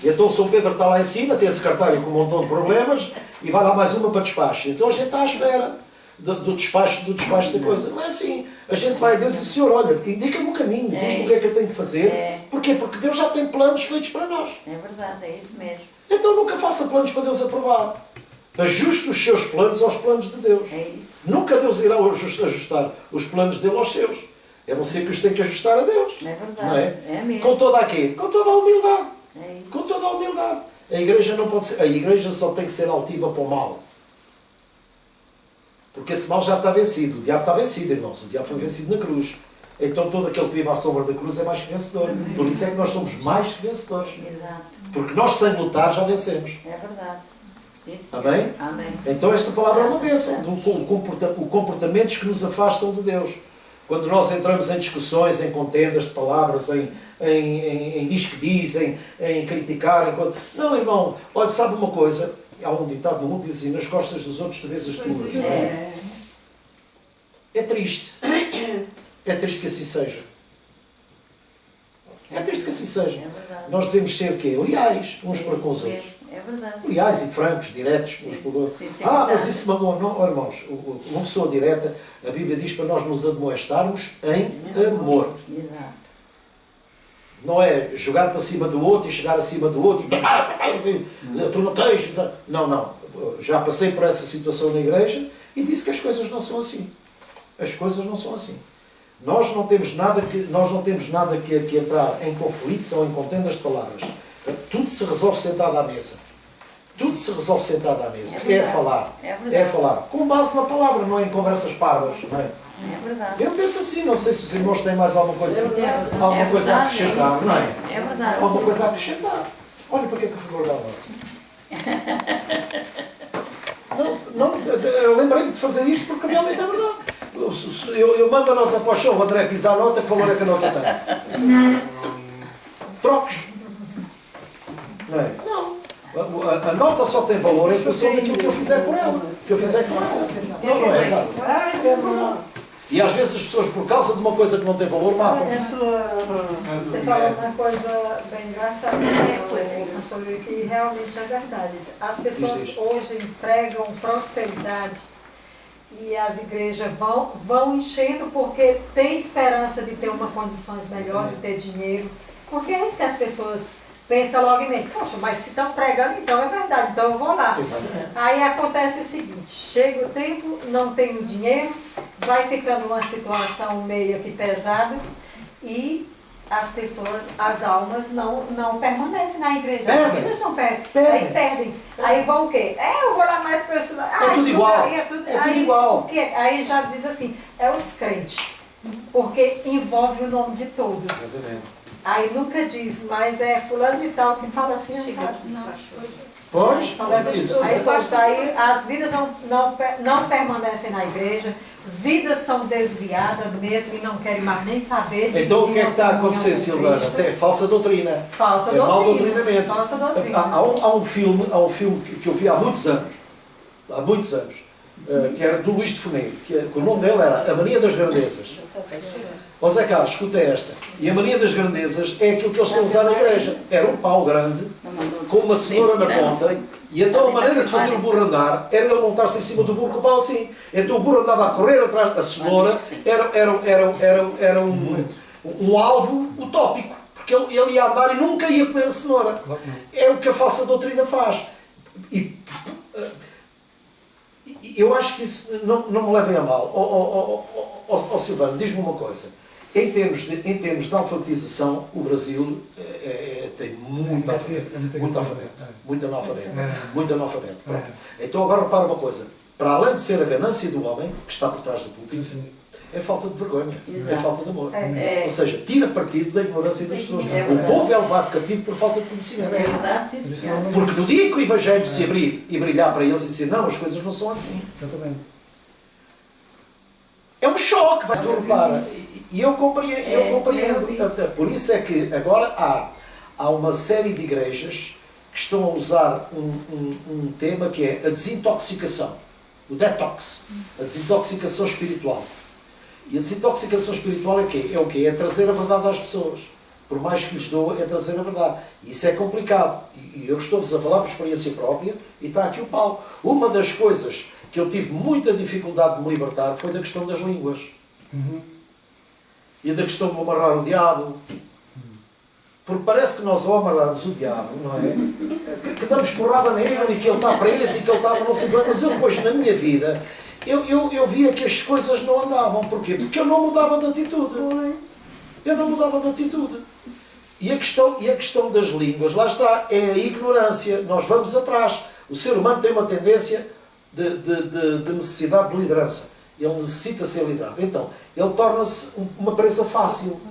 E então o São Pedro está lá em cima, tem a secretária com um montão de problemas e vai lá mais uma para despacho. Então a gente está à espera do despacho da coisa. Não é assim. A gente vai a Deus e diz, Senhor, olha, indica-me o caminho, diz-me o que é que eu tenho que fazer. Porquê? Porque Deus já tem planos feitos para nós. É verdade, é isso mesmo. Então nunca faça planos para Deus aprovar. Ajuste os seus planos aos planos de Deus. É isso. Nunca Deus irá ajustar os planos dele aos seus. É você que os tem que ajustar a Deus. É verdade. Não é? É mesmo. Com toda a quê? Com toda a humildade. É isso. Com toda a humildade. A igreja não pode ser, a igreja só tem que ser altiva para o mal. Porque esse mal já está vencido. O diabo está vencido, irmãos. O diabo foi vencido na cruz. Então todo aquele que vive à sombra da cruz é mais que vencedor. Por isso é que nós somos mais que vencedores. Exato. Porque nós, sem lutar, já vencemos. É verdade. Sim, senhor. Amém? Amém. Então esta palavra é uma bênção. Comportamentos que nos afastam de Deus. Quando nós entramos em discussões, em contendas de palavras, em diz que diz, em criticar. Não, irmão, olha, sabe uma coisa? Há um ditado no mundo que diz assim, nas costas dos outros tu vês as tuas. Não é? É triste. É triste que assim seja. É triste que assim seja. É verdade. Nós devemos ser o quê? Leais uns para com os É outros. É verdade. Leais e francos, diretos uns para os outros. Mas isso magoa. Não, oh, irmãos, uma pessoa direta, a Bíblia diz para nós nos admoestarmos em amor. Exato. Não é jogar para cima do outro e chegar acima do outro e tu não tens. Não. Já passei por essa situação na igreja e disse que as coisas não são assim. As coisas não são assim. Nós não temos nada que entrar em conflitos ou em contendas de palavras. Tudo se resolve sentado à mesa. Tudo se resolve sentado à mesa. É falar. É falar. Com base na palavra, não é em conversas parvas. Não é? É verdade. Eu penso assim, não sei se os irmãos têm mais alguma coisa, coisa a acrescentar, não é? É verdade. Alguma coisa a acrescentar. Olha para que é que eu fui guardar a nota. Não, eu lembrei-me de fazer isto porque realmente é verdade. Eu mando a nota para o chão, o André pisar a nota, que valor é que a nota tem? Trocos. Não é? Não. A nota só tem valor em função daquilo que eu fizer por ela. Que eu fizer com ela. Não é? E às vezes as pessoas, por causa de uma coisa que não tem valor, matam-se. Você falou uma coisa bem engraçada, sobre o que realmente é verdade. As pessoas hoje empregam prosperidade e as igrejas vão enchendo porque tem esperança de ter uma condições melhor, de ter dinheiro. Porque é isso que as pessoas pensam logo em mente. Poxa, mas se estão pregando, então é verdade, então eu vou lá. Exatamente. Aí acontece o seguinte, chega o tempo, não tenho dinheiro, vai ficando uma situação meio que pesada e as pessoas, as almas não permanecem na igreja. Aí perdem-se. Aí vão o quê? Eu vou lá mais para esse lado. É tudo igual. Tudo igual. Aí já diz assim, é os crentes. Porque envolve o nome de todos. Exatamente. Aí nunca diz, mas é fulano de tal que fala assim, sabe? Pode? Aí as vidas não permanecem na igreja, vidas são desviadas mesmo e não querem mais nem saber de Então o que é que está a acontecer, Silvana? Até falsa doutrina. Falsa doutrina. Mau doutrinamento. Falsa doutrina. Há um filme que eu vi há muitos anos, que era do Luís de Funès, que o nome dele era A Mania das Grandezas. Ó Zé Carlos, escuta esta. E a mania das grandezas é aquilo que eles estão a usar na igreja. Era um pau grande, com uma cenoura na ponta, e então a maneira de fazer o burro andar era ele montar-se em cima do burro com o pau assim. Então o burro andava a correr atrás da cenoura, era um alvo utópico, porque ele ia andar e nunca ia comer a cenoura. É o que a falsa doutrina faz. E eu acho que isso não me levem a mal. Silvano, diz-me uma coisa. Em termos de alfabetização, o Brasil tem muito analfabeto. Então agora repara uma coisa. Para além de ser a ganância do homem, que está por trás do púlpito, é falta de vergonha, é falta de amor. Ou seja, tira partido da ignorância das pessoas. O povo é levado cativo por falta de conhecimento. É verdade, sim, senhor. Porque no dia que o Evangelho se abrir e brilhar para eles e dizer, não, as coisas não são assim. Exatamente. É um choque, vai tu repara. E eu compreendo. Por isso é que agora há uma série de igrejas que estão a usar um tema que é a desintoxicação, o detox, a desintoxicação espiritual. E a desintoxicação espiritual é o quê? É o quê? É trazer a verdade às pessoas. Por mais que lhes dou, é trazer a verdade. E isso é complicado. E eu estou-vos a falar por experiência própria, e está aqui o Paulo. Uma das coisas que eu tive muita dificuldade de me libertar foi da questão das línguas. E da questão de amarrar o diabo. Porque parece que nós, ao amarrarmos o diabo, não é? Que damos porrada nele e que ele está preso e que ele estava não sei quanto. Mas eu depois, na minha vida, eu via que as coisas não andavam. Porquê? Porque eu não mudava de atitude. Eu não mudava de atitude. E a questão das línguas, lá está, é a ignorância. Nós vamos atrás. O ser humano tem uma tendência de necessidade de liderança. Ele necessita ser liderado. Então, ele torna-se uma presa fácil.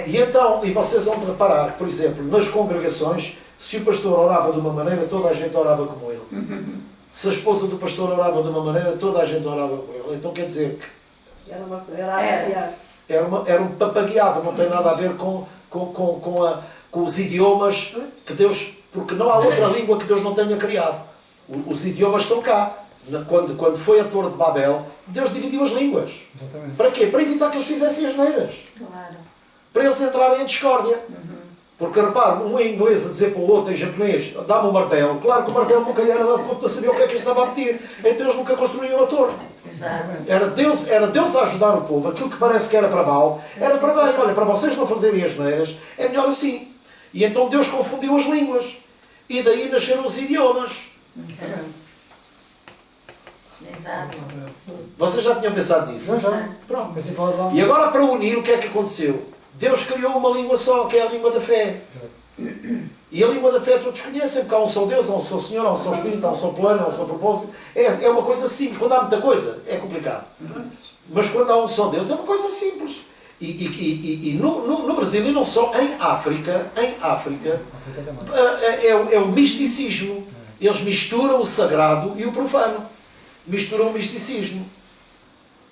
E então, e vocês vão reparar que, por exemplo, nas congregações, se o pastor orava de uma maneira, toda a gente orava como ele. Se a esposa do pastor orava de uma maneira, toda a gente orava como ele. Então quer dizer que era um papagueado, não tem nada a ver com os idiomas que Deus... Porque não há outra língua que Deus não tenha criado. Os idiomas estão cá. Quando foi a Torre de Babel, Deus dividiu as línguas. Exatamente. Para quê? Para evitar que eles fizessem asneiras. Claro. Para eles entrarem em discórdia. Porque, repare, um em inglês a dizer para o outro em japonês, dá-me um martelo. Claro que o martelo nunca lhe era dado conta de saber o que é que ele estava a pedir. Então eles nunca construíram a torre. Exato. Era Deus a ajudar o povo. Aquilo que parece que era para mal, era para bem. Olha, para vocês não fazerem asneiras, é melhor assim. E então Deus confundiu as línguas. E daí nasceram os idiomas. Exato. Vocês já tinham pensado nisso? Já. Pronto. Eu te falo lá. E agora, para unir, o que é que aconteceu? Deus criou uma língua só, que é a língua da fé. E a língua da fé todos conhecem, porque há um só Deus, há um só Senhor, há um só Espírito, há um só plano, há um só propósito. É uma coisa simples. Quando há muita coisa, é complicado. Mas quando há um só Deus, é uma coisa simples. E no Brasil, e não só, em África, é o misticismo. Eles misturam o sagrado e o profano. Misturam o misticismo.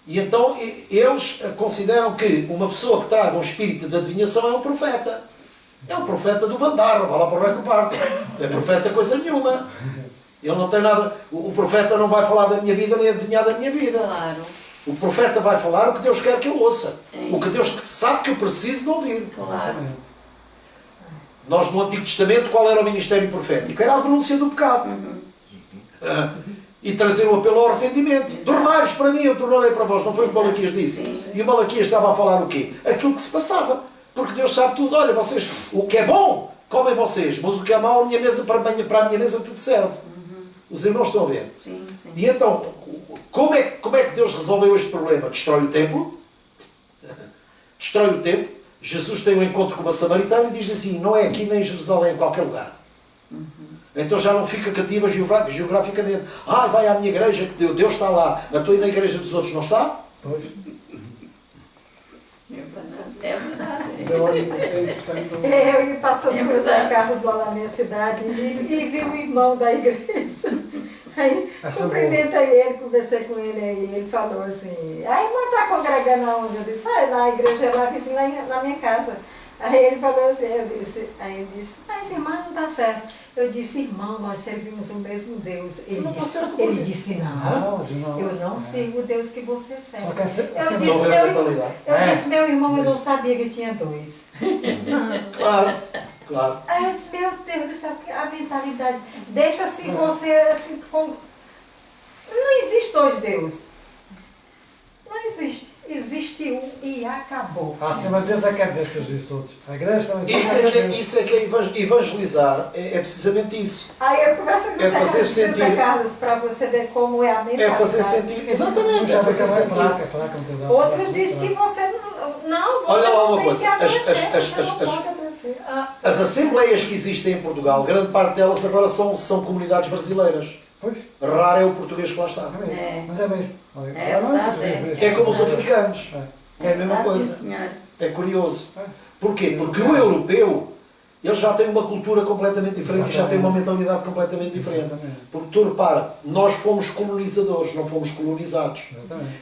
E então eles consideram que uma pessoa que traga um espírito de adivinhação é um profeta. É um profeta do Bandarra, vai lá para o Reco Parto. É profeta coisa nenhuma. Ele não tem nada. O profeta não vai falar da minha vida nem adivinhar da minha vida. Claro. O profeta vai falar o que Deus quer que eu ouça. O que Deus sabe que eu preciso de ouvir. Claro. Nós no Antigo Testamento, qual era o ministério profético? Era a denúncia do pecado. E trazer o apelo ao arrependimento. Tornai-vos para mim, eu tornarei para vós. Não foi o que Malaquias disse? E o Malaquias estava a falar o quê? Aquilo que se passava. Porque Deus sabe tudo. Olha, vocês, o que é bom, comem vocês. Mas o que é mau, a minha mesa, para a minha mesa tudo serve. Os irmãos estão a ver. Sim, sim. E então, como é que Deus resolveu este problema? Destrói o templo. Destrói o templo. Jesus tem um encontro com uma samaritana e diz assim, não é aqui nem em Jerusalém, em qualquer lugar. Então já não fica cativa geograficamente. Vai à minha igreja, que Deus está lá. A tua e na igreja dos outros não está? Pois. É verdade. Eu ia passando por Zé Carlos lá na minha cidade e vi um irmão da igreja. Aí cumprimentei ele, conversei com ele aí, ele falou assim, a irmã está congregando aonde? Eu disse, na igreja lá, vizinha na minha casa. Aí ele falou assim, aí ele disse, mas irmã não dá certo. Eu disse, irmão, nós servimos o mesmo Deus. Ele disse, não, eu não sirvo o Deus que você serve. Eu disse, meu irmão, eu não sabia que tinha dois. Claro. Aí eu disse, meu Deus do céu, a mentalidade, deixa assim você, assim, com... Não existe dois deuses. Não existe. Existe um e acabou. Acima de Deus é que é Deus que os disse todos. A igreja também. Isso é que é evangelizar. É precisamente isso. Aí eu converso com fazer sentir. José Carlos para você ver como é a mentalidade. É fazer sentir. Exatamente. É fazer sentir. Outros dizem que você não Olha lá uma tem coisa. que adoecer. Você não pode adoecer. As assembleias que existem em Portugal, grande parte delas agora são comunidades brasileiras. Pois. Raro é o português que lá está. Mas é mesmo. É verdade. É como os africanos. É a mesma Verdade, coisa. senhor. É curioso. Porquê? Porque o europeu, ele já tem uma cultura completamente diferente e já tem uma mentalidade completamente diferente. Porque tu repara, nós fomos colonizadores, não fomos colonizados.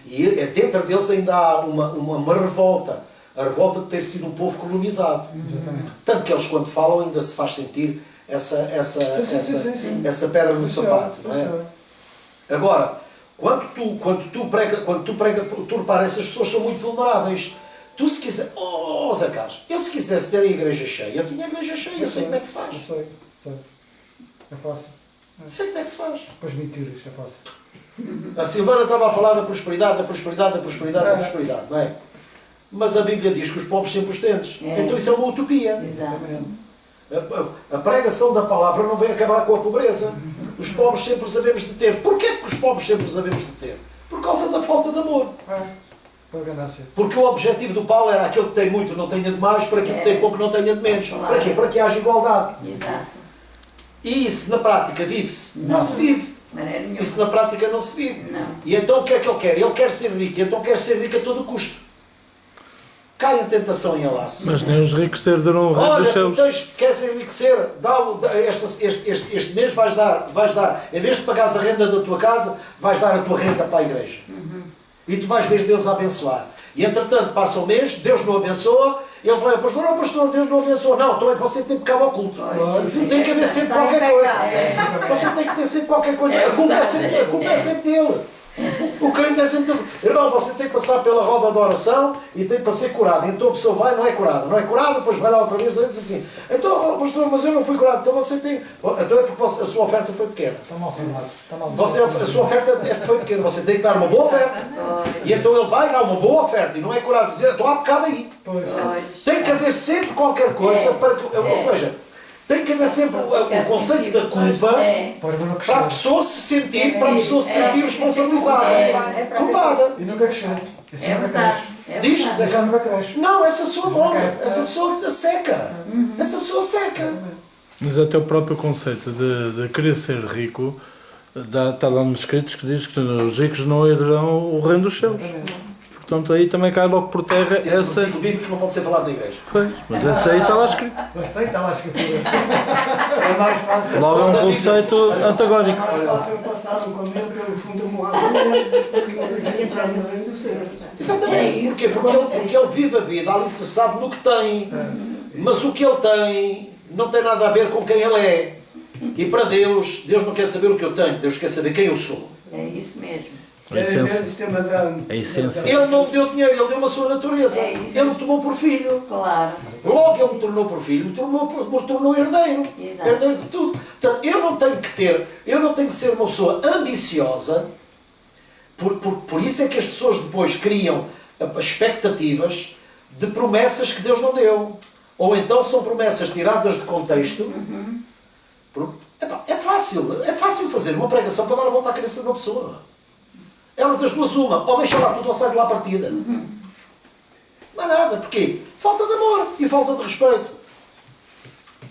E dentro deles ainda há uma revolta. A revolta de ter sido um povo colonizado. Tanto que eles, quando falam, ainda se faz sentir essa pedra no sapato. Não é? Agora, quando tu prega, tu reparas, essas pessoas são muito vulneráveis. Tu se quiser, Zé Carlos, eu se quisesse ter a igreja cheia, eu tinha a igreja cheia, eu sei como é que se faz. Sei. É fácil. Sei como é que se faz. Depois mentiras, é fácil. A Silvana estava a falar da prosperidade, não é? Mas a Bíblia diz que os pobres sempre os tens. Então isso é uma utopia. Exato. A pregação da palavra não vem acabar com a pobreza. Os pobres sempre os havemos de ter. Porquê que os pobres sempre os havemos de ter? Por causa da falta de amor. Para ganância. Porque o objetivo do Paulo era aquele que tem muito não tenha de mais, para aquele que tem pouco não tenha de menos. Claro. Para quê? Para que haja igualdade. Exato. E isso na prática vive-se? Não se vive. Maneira nenhuma. Isso na prática não se vive. Não. E então o que é que ele quer? Ele quer ser rico. Então quer ser rico a todo custo. Cai a tentação em enlace. Mas nem os ricos herdarão o reino Olha, dos tu céus. queres enriquecer, este mês vais dar, em vez de pagares a renda da tua casa, vais dar a tua renda para a igreja. E tu vais ver Deus a abençoar. E entretanto, passa o mês, Deus não abençoa, ele vai, pastor, Deus não abençoa. Não, então você tem pecado oculto. Tem que haver sempre qualquer coisa. Você tem que ter sempre qualquer coisa. A culpa é sempre dele. O crente é sempre dele. Irmão, você tem que passar pela roda de oração e tem para ser curado. Então a pessoa vai, não é curada, depois vai lá outra vez e diz assim: então, pastor, mas eu não fui curado. Então você tem. Então é porque a sua oferta foi pequena. Está mal formado. A sua oferta foi pequena. Você tem que dar uma boa oferta. E então ele vai dar uma boa oferta e não é curado. Dizer, então há pecado aí. Tem que haver sempre qualquer coisa para que. Ou seja, tem que haver sempre o conceito da culpa para a pessoa se sentir, responsabilizada. Culpada. E nunca cresce. Isso nunca verdade. cresce. Diz, Isso já nunca cresce. não, essa pessoa morre. Essa pessoa seca. Essa pessoa seca. Mas até o próprio conceito de querer ser rico, está lá nos escritos que diz que os ricos não herdarão o reino dos céus. Portanto, aí também cai logo por terra Esse essa. versículo bíblico não pode ser falado na igreja. Pois, mas essa aí está lá escrito. Mas está lá escrito. É mais fácil. Logo é um conceito antagónico. É mais fácil passar um caminho pelo fundo da moagulha do que entrar no reino dos céus. Exatamente. Porquê? Porque ele vive a vida alicerçado no que tem. Mas o que ele tem não tem nada a ver com quem ele é. E para Deus não quer saber o que eu tenho. Deus quer saber quem eu sou. É isso mesmo. A essência. Ele não me deu dinheiro, ele deu-me a sua natureza. É isso. Ele me tomou por filho. Claro. Logo ele me tornou por filho, me tornou herdeiro. Exato. Herdeiro de tudo. Portanto, eu não tenho que ser uma pessoa ambiciosa. Por isso é que as pessoas depois criam expectativas de promessas que Deus não deu. Ou então são promessas tiradas de contexto. É fácil fazer uma pregação para dar a volta à cabeça de uma pessoa. Ela das duas uma, ou deixa lá tudo ou sai de lá partida. Não há nada, porquê? Falta de amor e falta de respeito.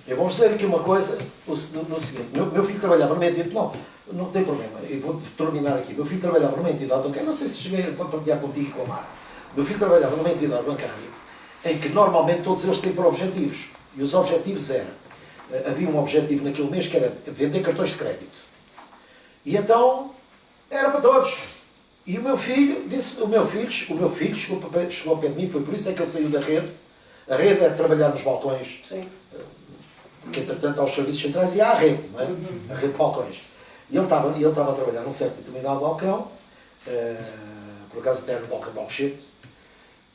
Eu vou dizer aqui uma coisa, no seguinte, meu filho trabalhava numa entidade, não tem problema, eu vou terminar aqui. Meu filho trabalhava numa entidade bancária, não sei se cheguei a partilhar contigo e com a Mara. Meu filho trabalhava numa entidade bancária em que normalmente todos eles têm por objetivos. E os objetivos eram, havia um objetivo naquele mês que era vender cartões de crédito. E então, era para todos. E o meu filho chegou ao pé de mim, foi por isso é que ele saiu da rede. A rede é trabalhar nos balcões. Sim. Porque entretanto há os serviços centrais e há a rede, não é? A rede de balcões. E ele estava a trabalhar num certo determinado balcão, por acaso até era no balcão de Alcochete,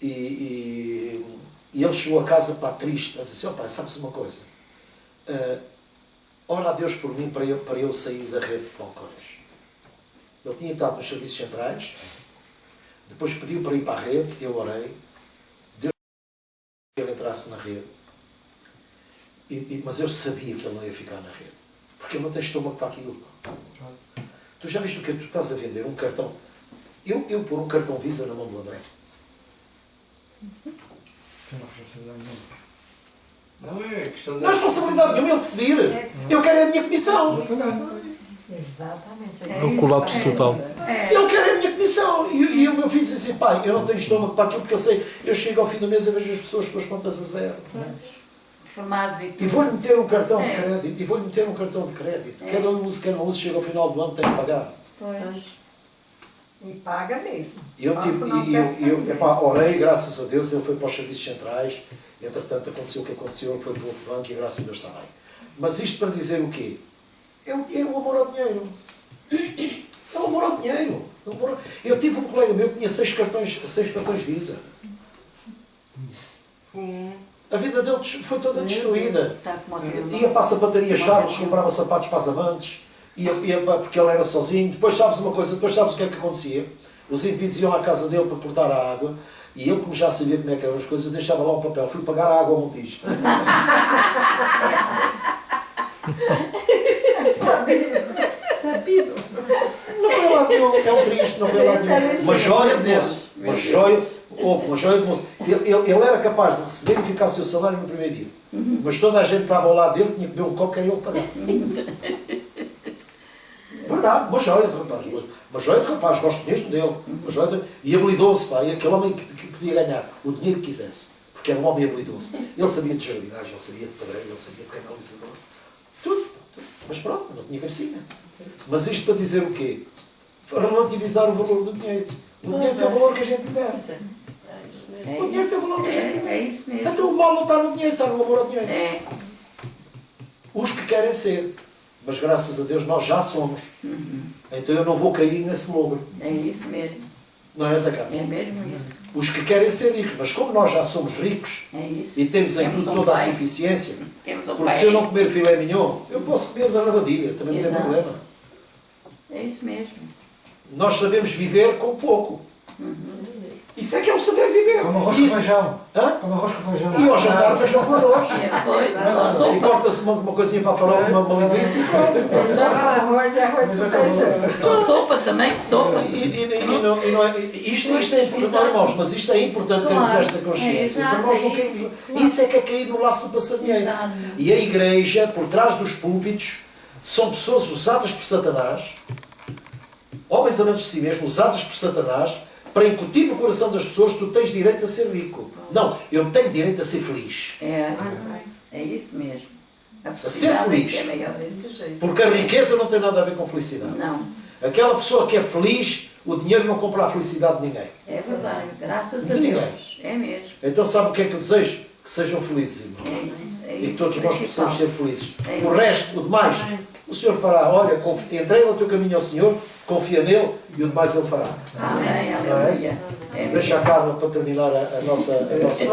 e ele chegou a casa triste, disse assim: ó pai, sabes uma coisa? Ora a Deus por mim para eu sair da rede de balcões. Ele tinha estado nos serviços centrais, depois pediu para ir para a rede, eu orei, Deus que ele entrasse na rede, mas eu sabia que ele não ia ficar na rede, porque ele não tem estômago para aquilo. Tu já viste o que tu estás a vender? Um cartão. Eu pôr um cartão Visa na mão do André. Não é questão Não há responsabilidade nenhuma ele decidir. Eu quero a minha comissão. Exatamente. O colapso total. Ele quer a minha comissão. E o meu filho disse assim: pai, eu não tenho estômago para aquilo porque eu chego ao fim do mês e vejo as pessoas com as contas a zero. Formados e E tudo. vou-lhe meter um cartão de crédito. Quer ele use, quer não use, chega ao final do ano, tem que pagar. Pois. E paga mesmo. E eu orei, graças a Deus, ele foi para os serviços centrais. Entretanto, aconteceu o que aconteceu, ele foi para o outro banco e graças a Deus está bem. Mas isto para dizer o quê? É o amor ao dinheiro. É o amor ao dinheiro. Eu tive um colega meu que tinha 6 cartões Visa. A vida dele foi toda destruída. Está como o teu Ia para a sapataria Charles, comprava sapatos para as amantes, porque ele era sozinho. Depois sabes uma coisa, depois sabes o que é que acontecia? Os indivíduos iam à casa dele para cortar a água e eu, como já sabia como é que eram as coisas, deixava lá um papel. Fui pagar a água ao Montijo. Sabido. Não foi lá nenhum, é um triste, não foi lá nenhum. Uma joia de moço. Uma joia, houve uma joia de moço. Ele era capaz de receber e ficar o seu salário no primeiro dia. Mas toda a gente estava ao lado dele, tinha que beber um copo que era ele pagar. Verdade, uma joia de rapaz. Uma joia de rapaz, gosto mesmo dele. Uma joia de... E habilidoso, pá. E aquele homem que podia ganhar o dinheiro que quisesse. Porque era um homem habilidoso. Ele sabia de jardinagem, ele sabia de pedreiro, ele sabia de canalizador. Tudo. Mas pronto, não tinha cabecinha. Mas isto para dizer o quê? Relativizar o valor do dinheiro. O dinheiro tem o valor que a gente lhe der. O dinheiro tem o valor que a gente lhe der. É isso mesmo. Então o mal não está no dinheiro, está no amor ao dinheiro. É. Os que querem ser. Mas graças a Deus nós já somos. Então eu não vou cair nesse logro. É isso mesmo. Não é, Zé Carlos? É mesmo isso. Os que querem ser ricos. Mas como nós já somos ricos É isso. e temos em tudo toda a pai. suficiência, Temos um porque pai. se eu não comer filé mignon, eu posso comer da lavadilha, também não tem Exato. problema. É isso mesmo. Nós sabemos viver com pouco. Isso é que é o saber viver. Como arroz com Isso- feijão. Hã? Como arroz com feijão. E ao jantar feijão com arroz. É, foi. Uma E sopa. corta-se uma coisinha para a farofa, uma linguiça e pronto. Só arroz com feijão. Uma sopa também, sopa. Isto é importante, irmãos, mas isto é importante termos Claro. esta consciência. É, Para nós não exato, é cairmos- isso. Isso é que é cair no laço do passarinheiro. Exato. E a igreja, por trás dos púlpitos, são pessoas usadas por Satanás, homens amantes de si mesmos, usadas por Satanás, para incutir no coração das pessoas que tu tens direito a ser rico. Não, eu tenho direito a ser feliz. É isso mesmo. A ser feliz. é maior desse jeito. Porque a riqueza não tem nada a ver com felicidade. Não. Aquela pessoa que é feliz, o dinheiro não compra a felicidade de ninguém. É verdade. Graças a De ninguém. Deus. É mesmo. Então sabe o que é que eu desejo? Que sejam felizes, irmãos. É isso. É E que isso. todos nós Principal. possamos ser felizes. É O isso. resto, o demais, o Senhor fará. Olha, entrega o teu caminho ao Senhor, confia nele e o demais Ele fará. Amém. Aleluia. É mesmo. Deixa a Carla para terminar a nossa mensagem.